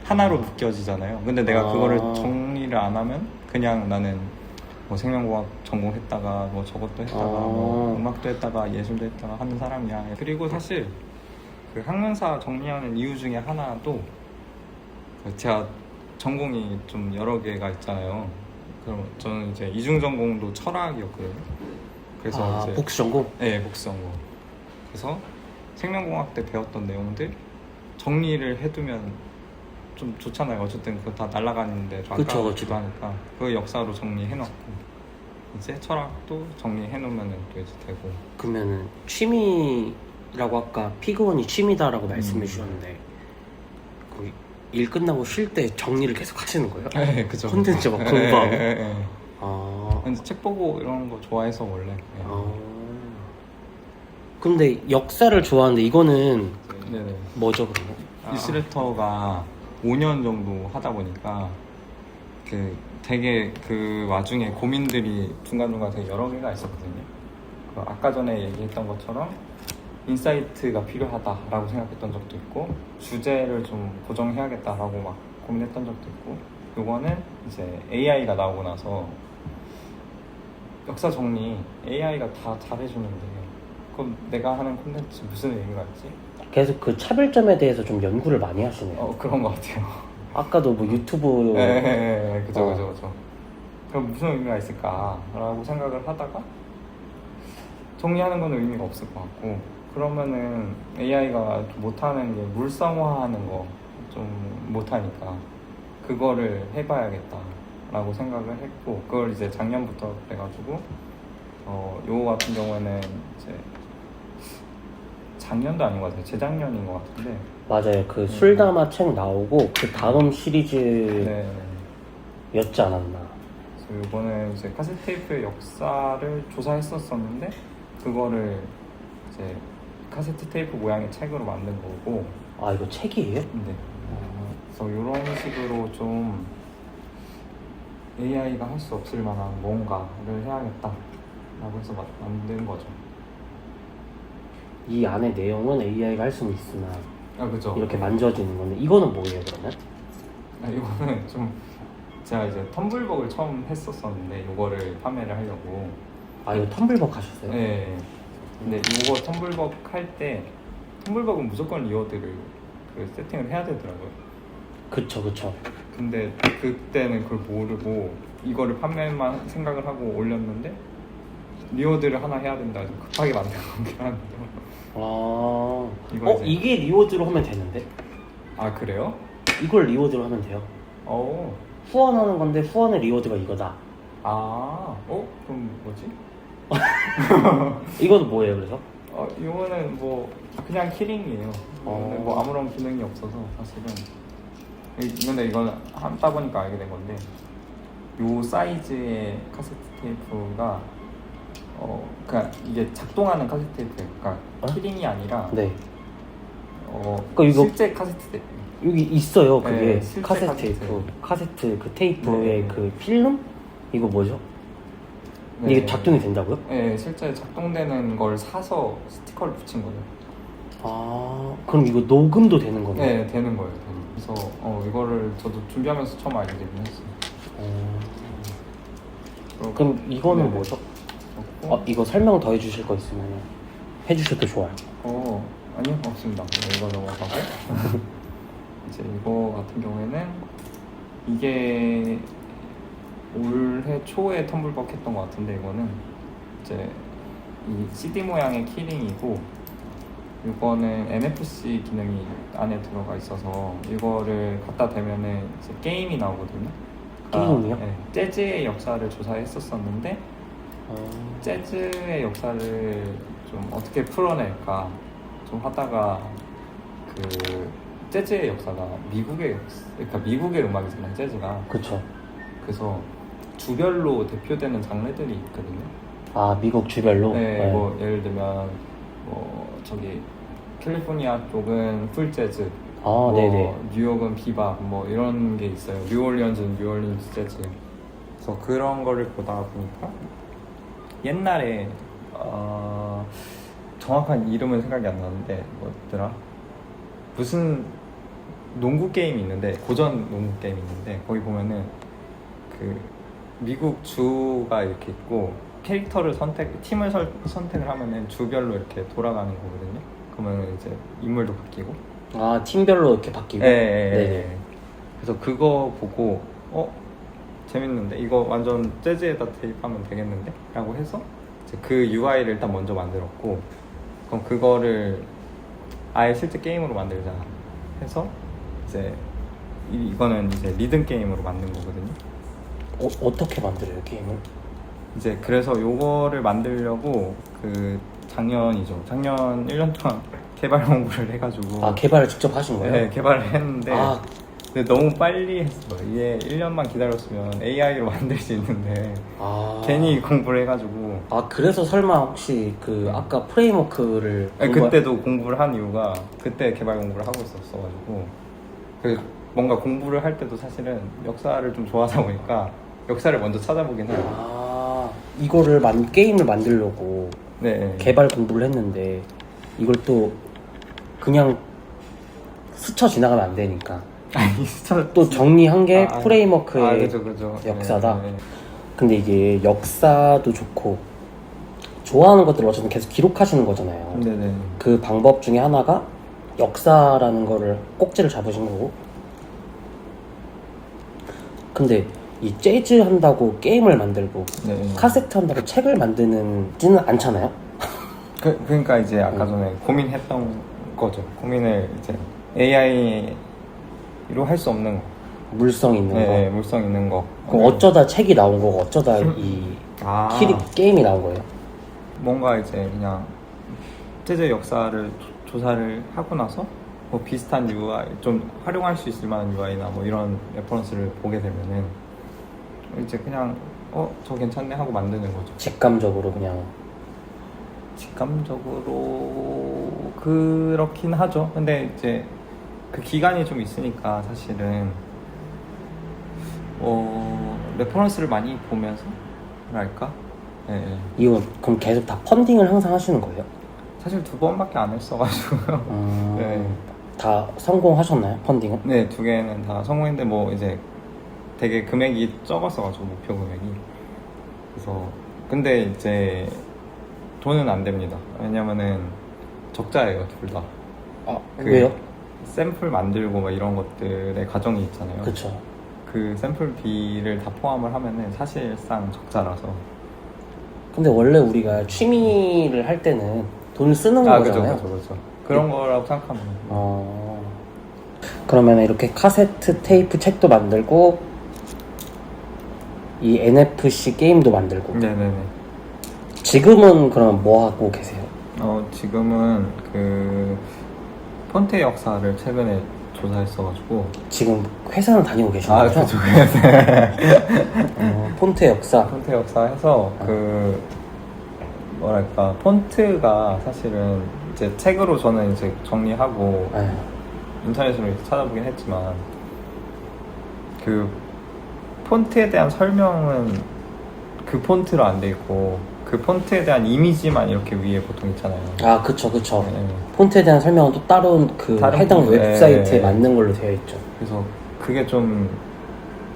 하나로 묶여지잖아요. 근데 내가 그거를 정리를 안 하면 그냥 나는 뭐 생명공학 전공했다가 뭐 저것도 했다가 뭐 음악도 했다가 예술도 했다가 하는 사람이야. 그리고 사실 그 학문사 정리하는 이유 중에 하나도 제가 전공이 좀 여러 개가 있잖아요. 그럼 저는 이제 이중 전공도 철학이었거든요. 그래서 이제 복수 전공? 네, 복수 전공. 그래서 생명공학 때 배웠던 내용들 정리를 해두면 좀 좋잖아요. 어쨌든 그거 다 날아가는데 좀 아까우기도 하니까 그 역사로 정리해놓고 이제 철학도 정리해놓으면 또 이제 되고. 그러면은 취미라고 아까 피그원이 취미다라고 말씀해 주셨는데 거의 일 끝나고 쉴 때 정리를 계속 하시는 거예요? 네, 그죠. 콘텐츠 막 공부하고. 근데 책 보고 이런 거 좋아해서 원래. 근데 역사를 좋아하는데 이거는 네네. 뭐죠 그러면? 뉴스레터가 5년 정도 하다 보니까 되게 그 와중에 고민들이 중간중간 되게 여러 개가 있었거든요. 아까 전에 얘기했던 것처럼 인사이트가 필요하다라고 생각했던 적도 있고 주제를 좀 고정해야겠다라고 막 고민했던 적도 있고 요거는 이제 AI가 나오고 나서 역사 정리 AI가 다 잘해주는데 그럼 내가 하는 콘텐츠 무슨 의미가 있지? 계속 그 차별점에 대해서 좀 연구를 많이 하시네요. 그런 것 같아요. 아까도 뭐 유튜브. 그죠. 그럼 무슨 의미가 있을까라고 생각을 하다가 정리하는 건 의미가 없을 것 같고 그러면은 AI가 못하는 게 물성화하는 거 좀 못하니까 그거를 해봐야겠다라고 생각을 했고 그걸 이제 작년부터 그래가지고 요거 같은 경우에는 이제 작년도 아닌 것 같아요. 재작년인 것 같은데 맞아요. 그 술담아 책 나오고 그 다음 시리즈였지 않았나. 그래서 이번에 이제 카세트 테이프의 역사를 조사했었는데 그거를 이제 카세트 테이프 모양의 책으로 만든 거고. 이거 책이에요? 네. 그래서 이런 식으로 좀 AI가 할 수 없을 만한 뭔가를 해야겠다라고 해서 만든 거죠. 이 안에 내용은 AI가 할 수는 있으나 그죠. 이렇게 만져지는 건데 이거는 뭐예요 그러면? 이거는 좀 제가 이제 텀블벅을 처음 했었는데 이거를 판매를 하려고. 이거 텀블벅 하셨어요? 네. 근데 이거 텀블벅 할 때 텀블벅은 무조건 리워드를 세팅을 해야 되더라고요. 그쵸. 근데 그때는 그걸 모르고 이거를 판매만 생각을 하고 올렸는데 리워드를 하나 해야 된다 해서 급하게 만든 거긴 한데. 이게 리워드로 하면 되는데? 그래요? 이걸 리워드로 하면 돼요. 후원하는 건데 후원의 리워드가 이거다. 그럼 뭐지? 이건 뭐예요 그래서? 이거는 뭐 그냥 키링이에요. 이거는 뭐 아무런 기능이 없어서 사실은. 근데 이거는 하다 보니까 알게 된 건데 요 사이즈의 카세트 테이프가 그러니까 이게 작동하는 카세트 테이프, 그러니까 키링이 아니라 네. 그러니까 이거 실제 카세트 테이프. 여기 있어요. 그게 네, 실제 카세트 테이프. 카세트 그 테이프의 네. 그 필름? 이거 뭐죠? 네. 이게 작동이 된다고요? 네, 실제 작동되는 걸 사서 스티커를 붙인 거예요. 아, 그럼 이거 녹음도 되는 거네요? 네, 되는 거예요. 그래서 이거를 저도 준비하면서 처음 알게 되긴 했어요. 그럼 이거는 네. 뭐죠? 이거 설명 더 해주실 거 있으면 해주셔도 좋아요. 아니요, 없습니다. 이거 넘어가고 이제 이거 같은 경우에는 이게 올해 초에 텀블벅 했던 것 같은데 이거는 이제 이 CD 모양의 키링이고 이거는 NFC 기능이 안에 들어가 있어서 이거를 갖다 대면은 이제 게임이 나오거든요. 게임이요? 네, 재즈의 역사를 조사했었었는데 재즈의 역사를 좀 어떻게 풀어낼까 좀 하다가 그 재즈의 역사가 그러니까 미국의 음악이잖아요, 재즈가. 그쵸. 그래서 주별로 대표되는 장르들이 있거든요. 아, 미국 주별로? 네, 뭐 예를 들면 저기 캘리포니아 쪽은 풀 재즈, 네네. 뉴욕은 비밥 뭐 이런 게 있어요. 뉴올리언즈는 뉴올리언즈 재즈. 그래서 그런 거를 보다 보니까 옛날에 정확한 이름은 생각이 안 나는데 뭐였더라? 무슨 농구 게임이 있는데 고전 농구 게임이 있는데 거기 보면은 그 미국 주가 이렇게 있고 캐릭터를 팀을 선택을 하면은 주별로 이렇게 돌아가는 거거든요. 그러면 이제 인물도 바뀌고. 아, 팀별로 이렇게 바뀌고? 네. 그래서 그거 보고 재밌는데 이거 완전 재즈에다 대입하면 되겠는데? 라고 해서 이제 그 UI를 일단 먼저 만들었고 그럼 그거를 아예 실제 게임으로 만들자 해서 이제 이거는 이제 리듬 게임으로 만든 거거든요. 어떻게 만들어요, 게임을? 이제 그래서 요거를 만들려고 작년 1년 동안 개발 공부를 해가지고 개발을 직접 하신 거예요? 네, 개발을 했는데 근데 너무 빨리 했어. 이게 1년만 기다렸으면 AI로 만들 수 있는데 괜히 공부를 해가지고. 그래서 설마 혹시 아까 프레임워크를 그때도 공부를 한 이유가 그때 개발 공부를 하고 있었어가지고 뭔가 공부를 할 때도 사실은 역사를 좀 좋아하다 보니까 역사를 먼저 찾아보긴 해요. 이거를 게임을 만들려고 네. 개발 공부를 했는데 이걸 또 그냥 스쳐 지나가면 안 되니까 또 정리한 게 프레임워크의 그죠. 역사다. 네. 근데 이게 역사도 좋고 좋아하는 것들을 어쨌든 계속 기록하시는 거잖아요. 네네. 그 방법 중에 하나가 역사라는 거를 꼭지를 잡으신 거고. 근데 이 재즈 한다고 게임을 만들고 카세트 한다고 책을 만드지는 않잖아요. 그러니까 이제 아까 전에 고민했던 거죠. 고민을 이제 AI로 할 수 없는 거. 물성 있는 거. 네, 물성 있는 거. 그럼 어쩌다 책이 나온 거고 어쩌다 이 게임이 나온 거예요? 뭔가 이제 그냥 재즈 역사를 조사를 하고 나서 뭐 비슷한 UI, 좀 활용할 수 있을 만한 UI나 뭐 이런 레퍼런스를 보게 되면은 이제 그냥 저 괜찮네 하고 만드는 거죠. 직감적으로 그냥. 직감적으로 그렇긴 하죠. 근데 이제 그 기간이 좀 있으니까 사실은 레퍼런스를 많이 보면서 랄까? 네. 이거 그럼 계속 다 펀딩을 항상 하시는 거예요? 사실 2번밖에 안 했어가지고요. 네. 다 성공하셨나요? 펀딩은? 네, 2개는 다 성공했는데 뭐 이제 되게 금액이 적었어가지고 목표 금액이. 그래서 근데 이제 돈은 안 됩니다. 왜냐면은 적자예요, 둘 다. 왜요? 샘플 만들고 막 이런 것들의 과정이 있잖아요. 그쵸. 그 샘플비를 다 포함을 하면은 사실상 적자라서. 근데 원래 우리가 취미를 할 때는 돈을 쓰는 거잖아요. 그죠. 그런 거라고 생각하면. 그러면 이렇게 카세트 테이프 책도 만들고 이 NFC 게임도 만들고. 네네네. 지금은 그럼 뭐 하고 계세요? 지금은 그 폰트의 역사를 최근에 조사했어가지고. 지금 회사는 다니고 계시는 아, 거죠? 그죠. 폰트의 역사. 폰트 역사 해서 그 뭐랄까 폰트가 사실은 이제 책으로 저는 이제 정리하고 네. 인터넷으로 이렇게 찾아보긴 했지만 그 폰트에 대한 설명은 그 폰트로 안 돼 있고 그 폰트에 대한 이미지만 이렇게 위에 보통 있잖아요. 아, 그쵸. 네. 폰트에 대한 설명은 또 따로 그 다른 해당 폰트, 웹사이트에 네. 맞는 걸로 되어 있죠. 그래서 그게 좀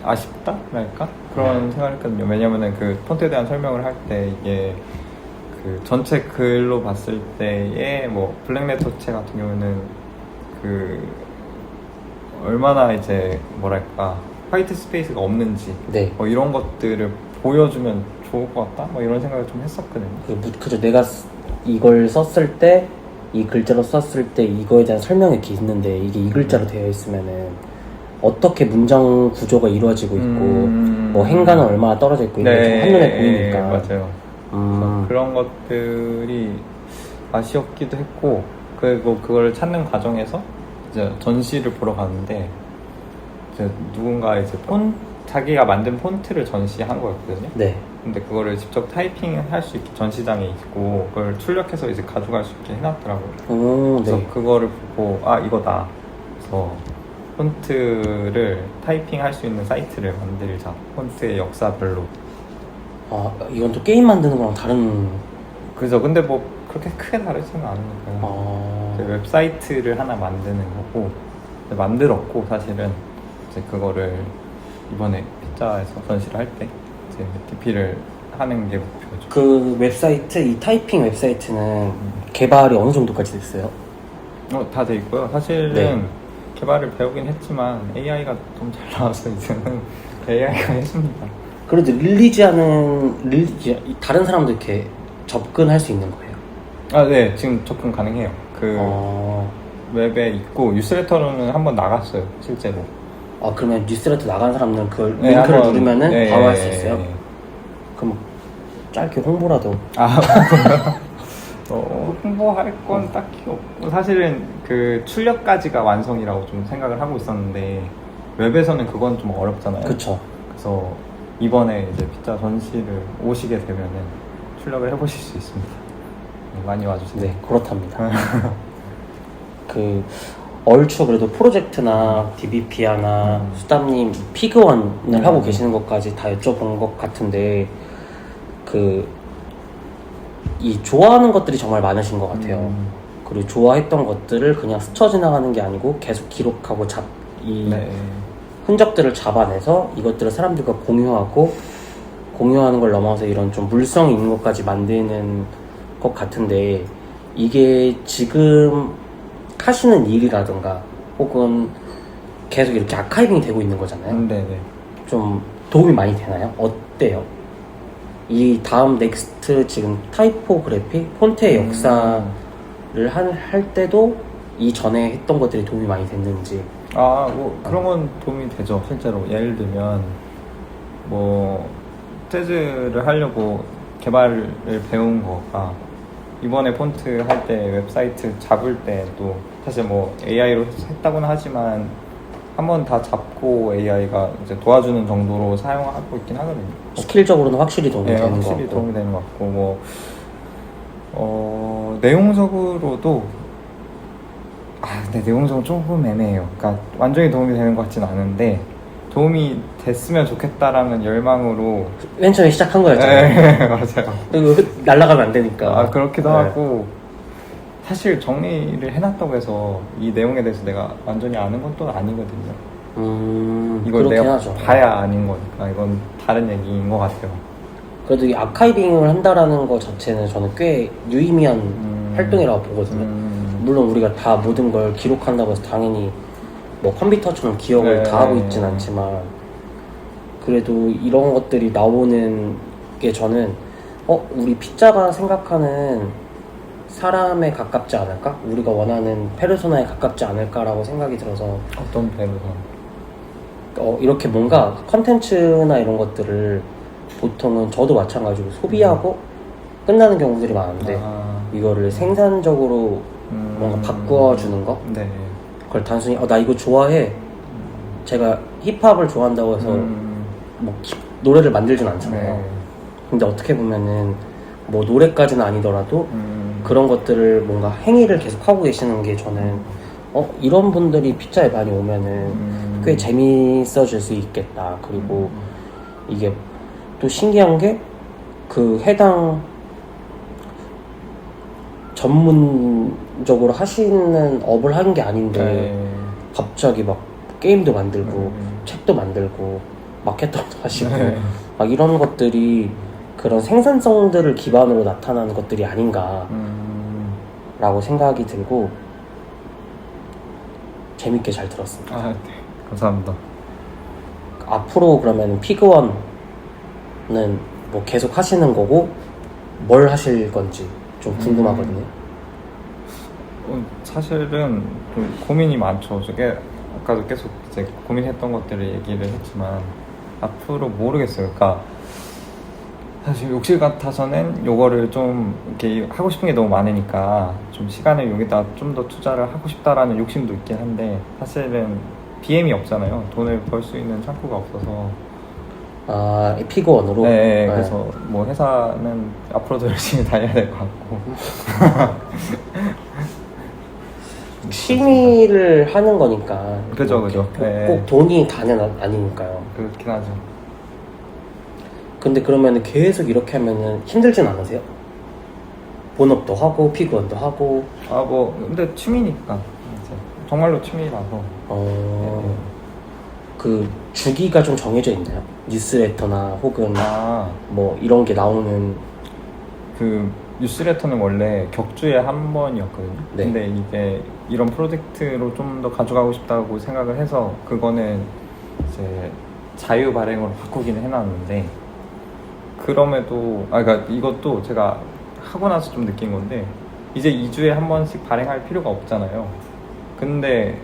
아쉽다랄까? 그런 생각을 했거든요. 왜냐면은 그 폰트에 대한 설명을 할 때 이게 그 전체 글로 봤을 때의 뭐 블랙레터체 같은 경우는 그 얼마나 이제 뭐랄까 화이트 스페이스가 없는지 네. 뭐 이런 것들을 보여주면 좋을 것 같다? 뭐 이런 생각을 좀 했었거든요. 그죠. 내가 이걸 썼을 때, 이 글자로 썼을 때 이거에 대한 설명이 이렇게 있는데 이게 이 글자로 되어 있으면은 어떻게 문장 구조가 이루어지고 있고 뭐 행간은 얼마나 떨어져 있고 이런 게 좀 한눈에 보이니까. 맞아요. 그래서 그런 것들이 아쉬웠기도 했고 그리고 그걸 찾는 과정에서 이제 전시를 보러 갔는데 이제 누군가 이제 자기가 만든 폰트를 전시한 거였거든요. 네. 근데 그거를 직접 타이핑할 수 있게 전시장에 있고 그걸 출력해서 이제 가져갈 수 있게 해놨더라고요. 그래서 네. 그거를 보고 아 이거다. 그래서 폰트를 타이핑할 수 있는 사이트를 만들자. 폰트의 역사별로. 아, 이건 또 게임 만드는 거랑 다른. 그죠. 근데 뭐 그렇게 크게 다르지는 않으니까요. 아. 웹사이트를 하나 만드는 거고 만들었고 사실은 이제 그거를 이번에 피자에서 전시를 할 때 이제 DP를 하는 게 목표죠. 그 웹사이트, 이 타이핑 웹사이트는 개발이 어느 정도까지 됐어요? 다 돼 있고요. 사실은 네. 개발을 배우긴 했지만 AI가 좀 잘 나와서 이제는 AI가 해줍니다. 그래도 다른 사람도 이렇게 접근할 수 있는 거예요? 아, 네. 지금 접근 가능해요. 그 웹에 있고 뉴스레터로는 한번 나갔어요. 실제로. 아, 그러면 뉴스레터 나간 사람들은 그걸 네, 링크를 한번, 누르면은 네, 바로 할 수 있어요? 네. 그럼 짧게 홍보라도. 아, 홍보할 건 딱히 없고 사실은 그 출력까지가 완성이라고 좀 생각을 하고 있었는데 웹에서는 그건 좀 어렵잖아요. 그쵸. 그래서 이번에 이제 피자 전시를 오시게 되면은 출력을 해보실 수 있습니다. 많이 와주세요. 네, 그렇답니다. 얼추 그래도 프로젝트나 DBP나 수담님 피그원을 하고 계시는 것까지 다 여쭤본 것 같은데 이 좋아하는 것들이 정말 많으신 것 같아요. 그리고 좋아했던 것들을 그냥 스쳐 지나가는 게 아니고 계속 기록하고 네. 흔적들을 잡아내서 이것들을 사람들과 공유하는 걸 넘어서 이런 좀 물성 있는 것까지 만드는 것 같은데 이게 지금 하시는 일이라든가 혹은 계속 이렇게 아카이빙이 되고 있는 거잖아요. 네네. 좀 도움이 많이 되나요? 어때요? 이 다음 넥스트 지금 타이포그래피, 폰트의 역사를 할 때도 이 전에 했던 것들이 도움이 많이 됐는지. 뭐 그런 건 도움이 되죠. 실제로 예를 들면 뭐 재즈를 하려고 개발을 배운 거가 이번에 폰트 할 때 웹사이트 잡을 때도 사실 뭐 AI로 했다고는 하지만 한번 다 잡고 AI가 이제 도와주는 정도로 사용하고 있긴 하거든요. 스킬적으로는 확실히 도움이 되는 것 같고. 확실히 도움이 되는 것 같고 내용적으로도 근데 내용적으로 조금 애매해요. 그러니까 완전히 도움이 되는 것 같진 않은데 도움이 됐으면 좋겠다라는 열망으로 맨 처음에 시작한 거였죠. 네, 맞아요. 그리고 날아가면 안 되니까. 그렇기도 네. 하고 사실 정리를 해놨다고 해서 이 내용에 대해서 내가 완전히 아는 건 또 아니거든요. 이걸 그렇긴 내가 하죠. 봐야 아는 거니까 이건 다른 얘기인 것 같아요. 그래도 이 아카이빙을 한다라는 것 자체는 저는 꽤 유의미한 활동이라고 보거든요. 물론 우리가 다 모든 걸 기록한다고 해서 당연히 뭐 컴퓨터처럼 기억을 다 하고 있진 않지만 그래도 이런 것들이 나오는 게 저는 우리 피자가 생각하는 사람에 가깝지 않을까? 우리가 원하는 페르소나에 가깝지 않을까라고 생각이 들어서 어떤 배우가 이렇게 뭔가 컨텐츠나 이런 것들을 보통은 저도 마찬가지로 소비하고 끝나는 경우들이 많은데 아. 이거를 생산적으로 뭔가 바꿔주는 거? 네. 그걸 단순히 나 이거 좋아해. 제가 힙합을 좋아한다고 해서 뭐 노래를 만들진 않잖아요. 네. 근데 어떻게 보면은 뭐 노래까지는 아니더라도 그런 것들을 뭔가 행위를 계속 하고 계시는 게 저는 이런 분들이 피자에 많이 오면은 꽤 재밌어질 수 있겠다. 그리고 이게 또 신기한 게 그 해당 전문적으로 하시는 업을 하는 게 아닌데 네. 갑자기 막 게임도 만들고 책도 만들고 마케터도 하시고 네. 막 이런 것들이 그런 생산성들을 기반으로 나타나는 것들이 아닌가 라고 생각이 들고 재밌게 잘 들었습니다. 아, 네. 감사합니다. 앞으로 그러면 피그원은 뭐 계속 하시는 거고 뭘 하실 건지 좀 궁금하거든요. 사실은 좀 고민이 많죠. 저게 아까도 계속 이제 고민했던 것들을 얘기를 했지만 앞으로 모르겠어요. 그러니까 사실 욕실 같아서는 요거를 좀 이렇게 하고 싶은 게 너무 많으니까 좀 시간을 여기다 좀 더 투자를 하고 싶다라는 욕심도 있긴 한데 사실은 BM이 없잖아요. 돈을 벌 수 있는 창구가 없어서. 아, 피그원으로? 네, 그래서 뭐 회사는 앞으로도 열심히 다녀야 될 것 같고. 취미를 하는 거니까. 그죠, 뭐 그죠. 꼭, 네. 꼭 돈이 다는 아니니까요. 그렇긴 하죠. 근데 그러면 계속 이렇게 하면은 힘들진 않으세요? 본업도 하고 피그원도 하고. 아, 뭐 근데 취미니까 이제 정말로 취미라서. 네. 그 주기가 좀 정해져 있나요? 뉴스레터나 혹은 아, 뭐 이런 게 나오는. 그 뉴스레터는 원래 격주에 한 번이었거든요. 네. 근데 이게 이런 프로젝트로 좀 더 가져가고 싶다고 생각을 해서 그거는 이제 자유 발행으로 바꾸기는 해놨는데 그럼에도 그러니까 이것도 제가 하고 나서 좀 느낀 건데 이제 2주에 한 번씩 발행할 필요가 없잖아요. 근데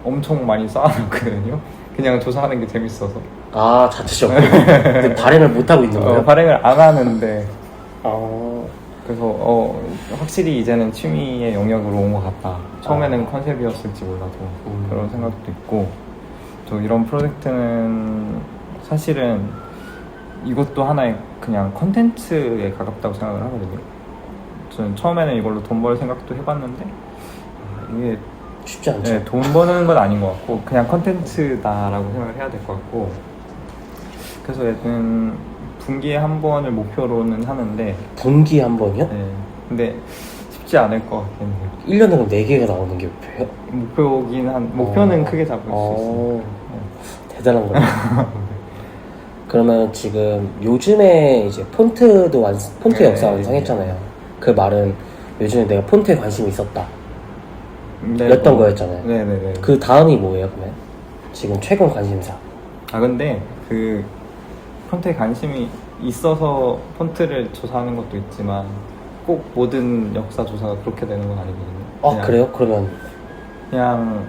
엄청 많이 쌓아놨거든요. 그냥 조사하는 게 재밌어서. 아, 자체적으로. 근데 발행을 못 하고 있는 거예요? 발행을 안 하는데 아, 그래서 확실히 이제는 취미의 영역으로 온 것 같다. 처음에는 컨셉이었을지 몰라도 그런 생각도 있고 또 이런 프로젝트는 사실은 이것도 하나의 그냥 컨텐츠에 가깝다고 생각을 하거든요. 저는 처음에는 이걸로 돈 벌 생각도 해봤는데 이게 쉽지 않죠. 네, 돈 버는 건 아닌 것 같고 그냥 컨텐츠다라고 생각을 해야 될 것 같고 그래서 얘는 분기에 한 번을 목표로는 하는데 분기에 한 번이요? 네, 근데 쉽지 않을 것 같긴 해요. 1년에 그럼 4개가 나오는 게 목표예요? 목표는 크게 잡을 수 있어요. 대단한 거네. 그러면 지금 요즘에 이제 폰트 네, 역사 완성했잖아요. 그 말은 요즘에 내가 폰트에 관심이 있었다. 네, 였던 거였잖아요. 네네네. 그 다음이 뭐예요, 그러면? 지금 최근 관심사. 근데 그 폰트에 관심이 있어서 폰트를 조사하는 것도 있지만 꼭 모든 역사 조사가 그렇게 되는 건 아니거든요. 그래요? 그러면 그냥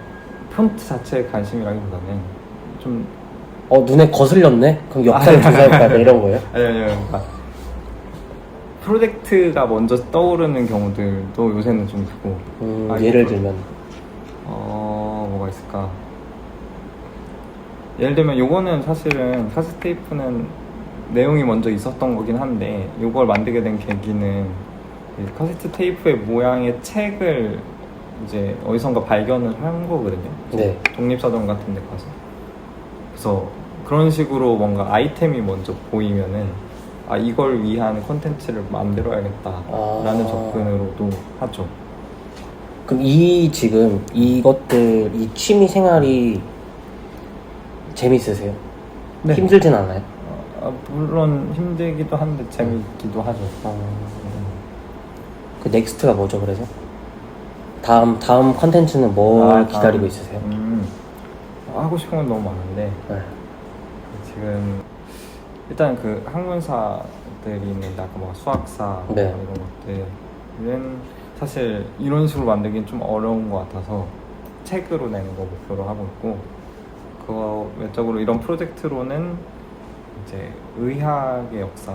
폰트 자체에 관심이라기보다는 좀 눈에 거슬렸네? 그럼 역사를 조사해봐야 돼, 이런 거예요? 아니요. 그러니까 프로젝트가 먼저 떠오르는 경우들도 요새는 좀 있고. 예를 들면 뭐가 있을까? 예를 들면 요거는 사실은 카세트 테이프는 내용이 먼저 있었던 거긴 한데 요걸 만들게 된 계기는 이 카세트 테이프의 모양의 책을 이제 어디선가 발견을 한 거거든요. 네. 독립서점 같은 데 가서. 그래서 그런 식으로 뭔가 아이템이 먼저 보이면은 이걸 위한 콘텐츠를 만들어야겠다라는 접근으로도 하죠. 그럼 지금 이것들, 이 취미 생활이 재밌으세요? 네. 힘들진 않아요? 물론 힘들기도 한데 재밌기도 하죠. 그 넥스트가 뭐죠, 그래서? 다음 컨텐츠는 뭘 기다리고 있으세요? 하고 싶은 건 너무 많은데 네. 지금 일단 그 학문사들이 있는데 아까 뭐 수학사 네. 이런 것들은 사실 이런 식으로 만들긴 좀 어려운 것 같아서 책으로 내는 거 목표로 하고 있고 그거 외적으로 이런 프로젝트로는 이제 의학의 역사,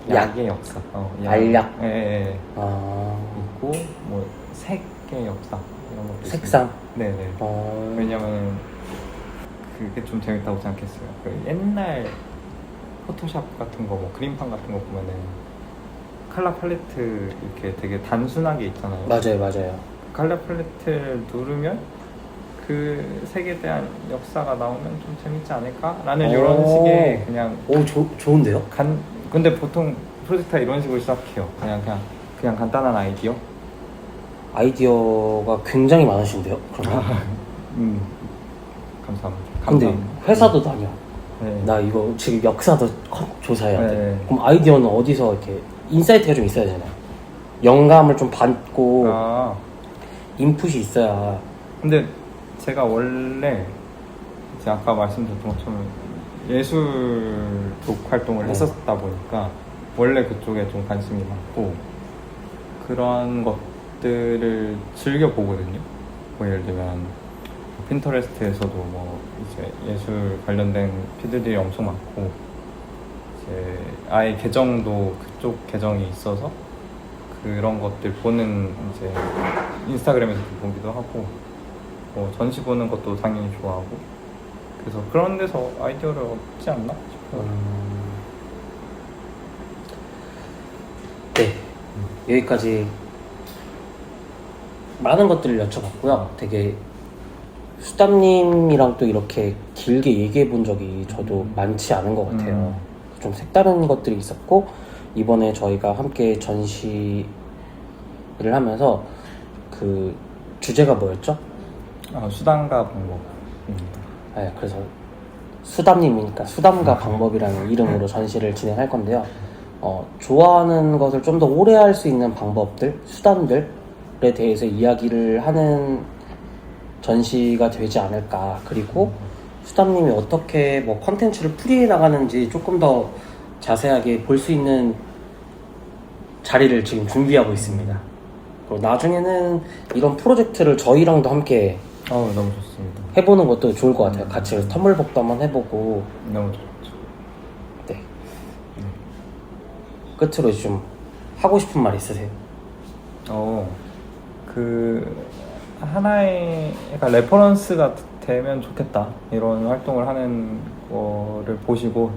약의 역사, 알약. 예. 아, 있고 뭐 색의 역사 이런 것도 색상. 있습니다. 네네. 왜냐면 그게 좀 재밌다고 생각했어요. 그 옛날 포토샵 같은 거, 뭐 그림판 같은 거 보면은 컬러 팔레트 이렇게 되게 단순하게 있잖아요. 맞아요. 컬러 팔레트를 누르면 그 색에 대한 역사가 나오면 좀 재밌지 않을까라는 이런 식의 그냥 좋은데요? 근데 보통 프로젝트가 이런 식으로 시작해요. 그냥 간단한 아이디어가 굉장히 많으신데요? 그러면? 감사합니다. 근데 회사도 다녀. 네. 나 이거 지금 역사도 조사해야 돼. 네. 그럼 아이디어는 어디서 이렇게 인사이트가 좀 있어야 되나? 영감을 좀 받고 인풋이 있어야. 근데 제가 원래 이제 아까 말씀드렸던 것처럼 예술 쪽 활동을 했었다 보니까 원래 그쪽에 좀 관심이 많고 그런 것들을 즐겨 보거든요. 뭐 예를 들면 핀터레스트에서도 뭐 이제 예술 관련된 피드들이 엄청 많고 이제 아예 계정도 그쪽 계정이 있어서 그런 것들 보는 이제 인스타그램에서도 보기도 하고 뭐 전시 보는 것도 당연히 좋아하고 그래서 그런 데서 아이디어를 얻지 않나 싶어요. 네, 여기까지 많은 것들을 여쭤봤고요. 되게 수담님이랑 또 이렇게 길게 얘기해 본 적이 저도 많지 않은 것 같아요. 좀 색다른 것들이 있었고 이번에 저희가 함께 전시를 하면서 그 주제가 뭐였죠? 수단과 방법입니다. 네, 그래서 수담님이니까 수담과 방법이라는 이름으로 전시를 진행할 건데요. 좋아하는 것을 좀 더 오래 할 수 있는 방법들, 수단들에 대해서 이야기를 하는 전시가 되지 않을까. 그리고 수담님이 어떻게 뭐 컨텐츠를 풀이해 나가는지 조금 더 자세하게 볼 수 있는 자리를 지금 준비하고 있습니다. 그리고 나중에는 이런 프로젝트를 저희랑도 함께 너무 좋습니다. 해보는 것도 좋을 것 같아요. 같이 터물복도 한번 해보고. 너무 좋죠. 네. 끝으로 좀 하고 싶은 말 있으세요? 그 하나의 약간 레퍼런스가 되면 좋겠다. 이런 활동을 하는 거를 보시고,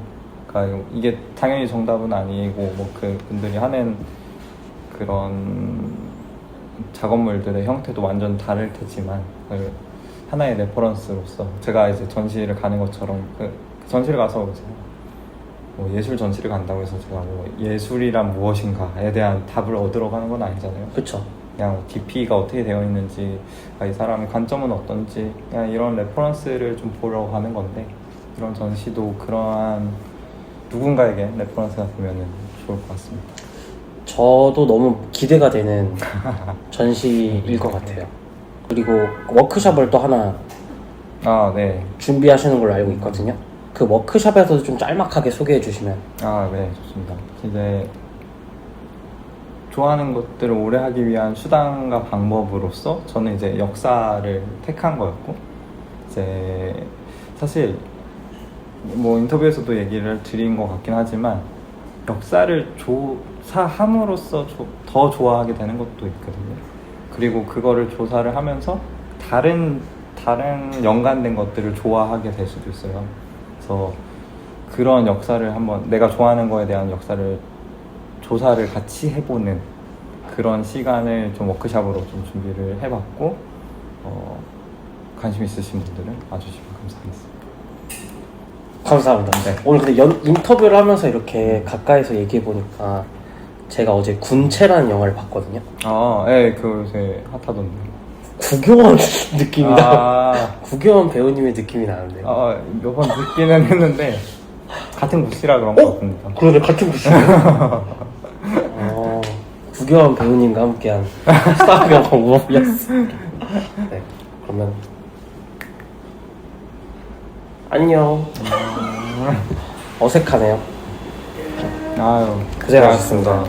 그러니까 이게 당연히 정답은 아니고 뭐 그 분들이 하는 그런 작업물들의 형태도 완전 다를 테지만 그 하나의 레퍼런스로서 제가 이제 전시를 가는 것처럼 그 전시를 가서 뭐 예술 전시를 간다고 해서 제가 뭐 예술이란 무엇인가에 대한 답을 얻으러 가는 건 아니잖아요. 그렇죠. 그냥 DP가 어떻게 되어 있는지, 이 사람의 관점은 어떤지, 그냥 이런 레퍼런스를 좀 보러 가는 건데, 이런 전시도 그러한 누군가에게 레퍼런스가 되면 좋을 것 같습니다. 저도 너무 기대가 되는 전시일 것 같아요. 그리고 워크숍을 또 하나 네. 준비하시는 걸로 알고 있거든요. 그 워크숍에서도 좀 짤막하게 소개해 주시면. 네, 좋습니다. 이제 좋아하는 것들을 오래 하기 위한 수단과 방법으로서 저는 이제 역사를 택한 거였고, 이제 사실 뭐 인터뷰에서도 얘기를 드린 것 같긴 하지만 역사를 조사함으로써 더 좋아하게 되는 것도 있거든요. 그리고 그거를 조사를 하면서 다른 연관된 것들을 좋아하게 될 수도 있어요. 그래서 그런 역사를 한번 내가 좋아하는 거에 대한 역사를 조사를 같이 해보는 그런 시간을 좀 워크샵으로 좀 준비를 해봤고, 관심 있으신 분들은 와주시면 감사하겠습니다. 감사합니다. 네. 오늘 근데 인터뷰를 하면서 이렇게 가까이서 얘기해 보니까 제가 어제 군체라는 영화를 봤거든요. 네, 그 요새 핫하던데. 구경원 느낌이다. 구경원 배우님의 느낌이 나는데. 몇 번 듣기는 했는데 같은 구씨라 그런 것 같습니다. 그러네, 같은 구씨. 구경원 배우님과 함께한 수다병 방법이었어. 네, 그러면 안녕. 어색하네요. 아유, 고생하셨습니다.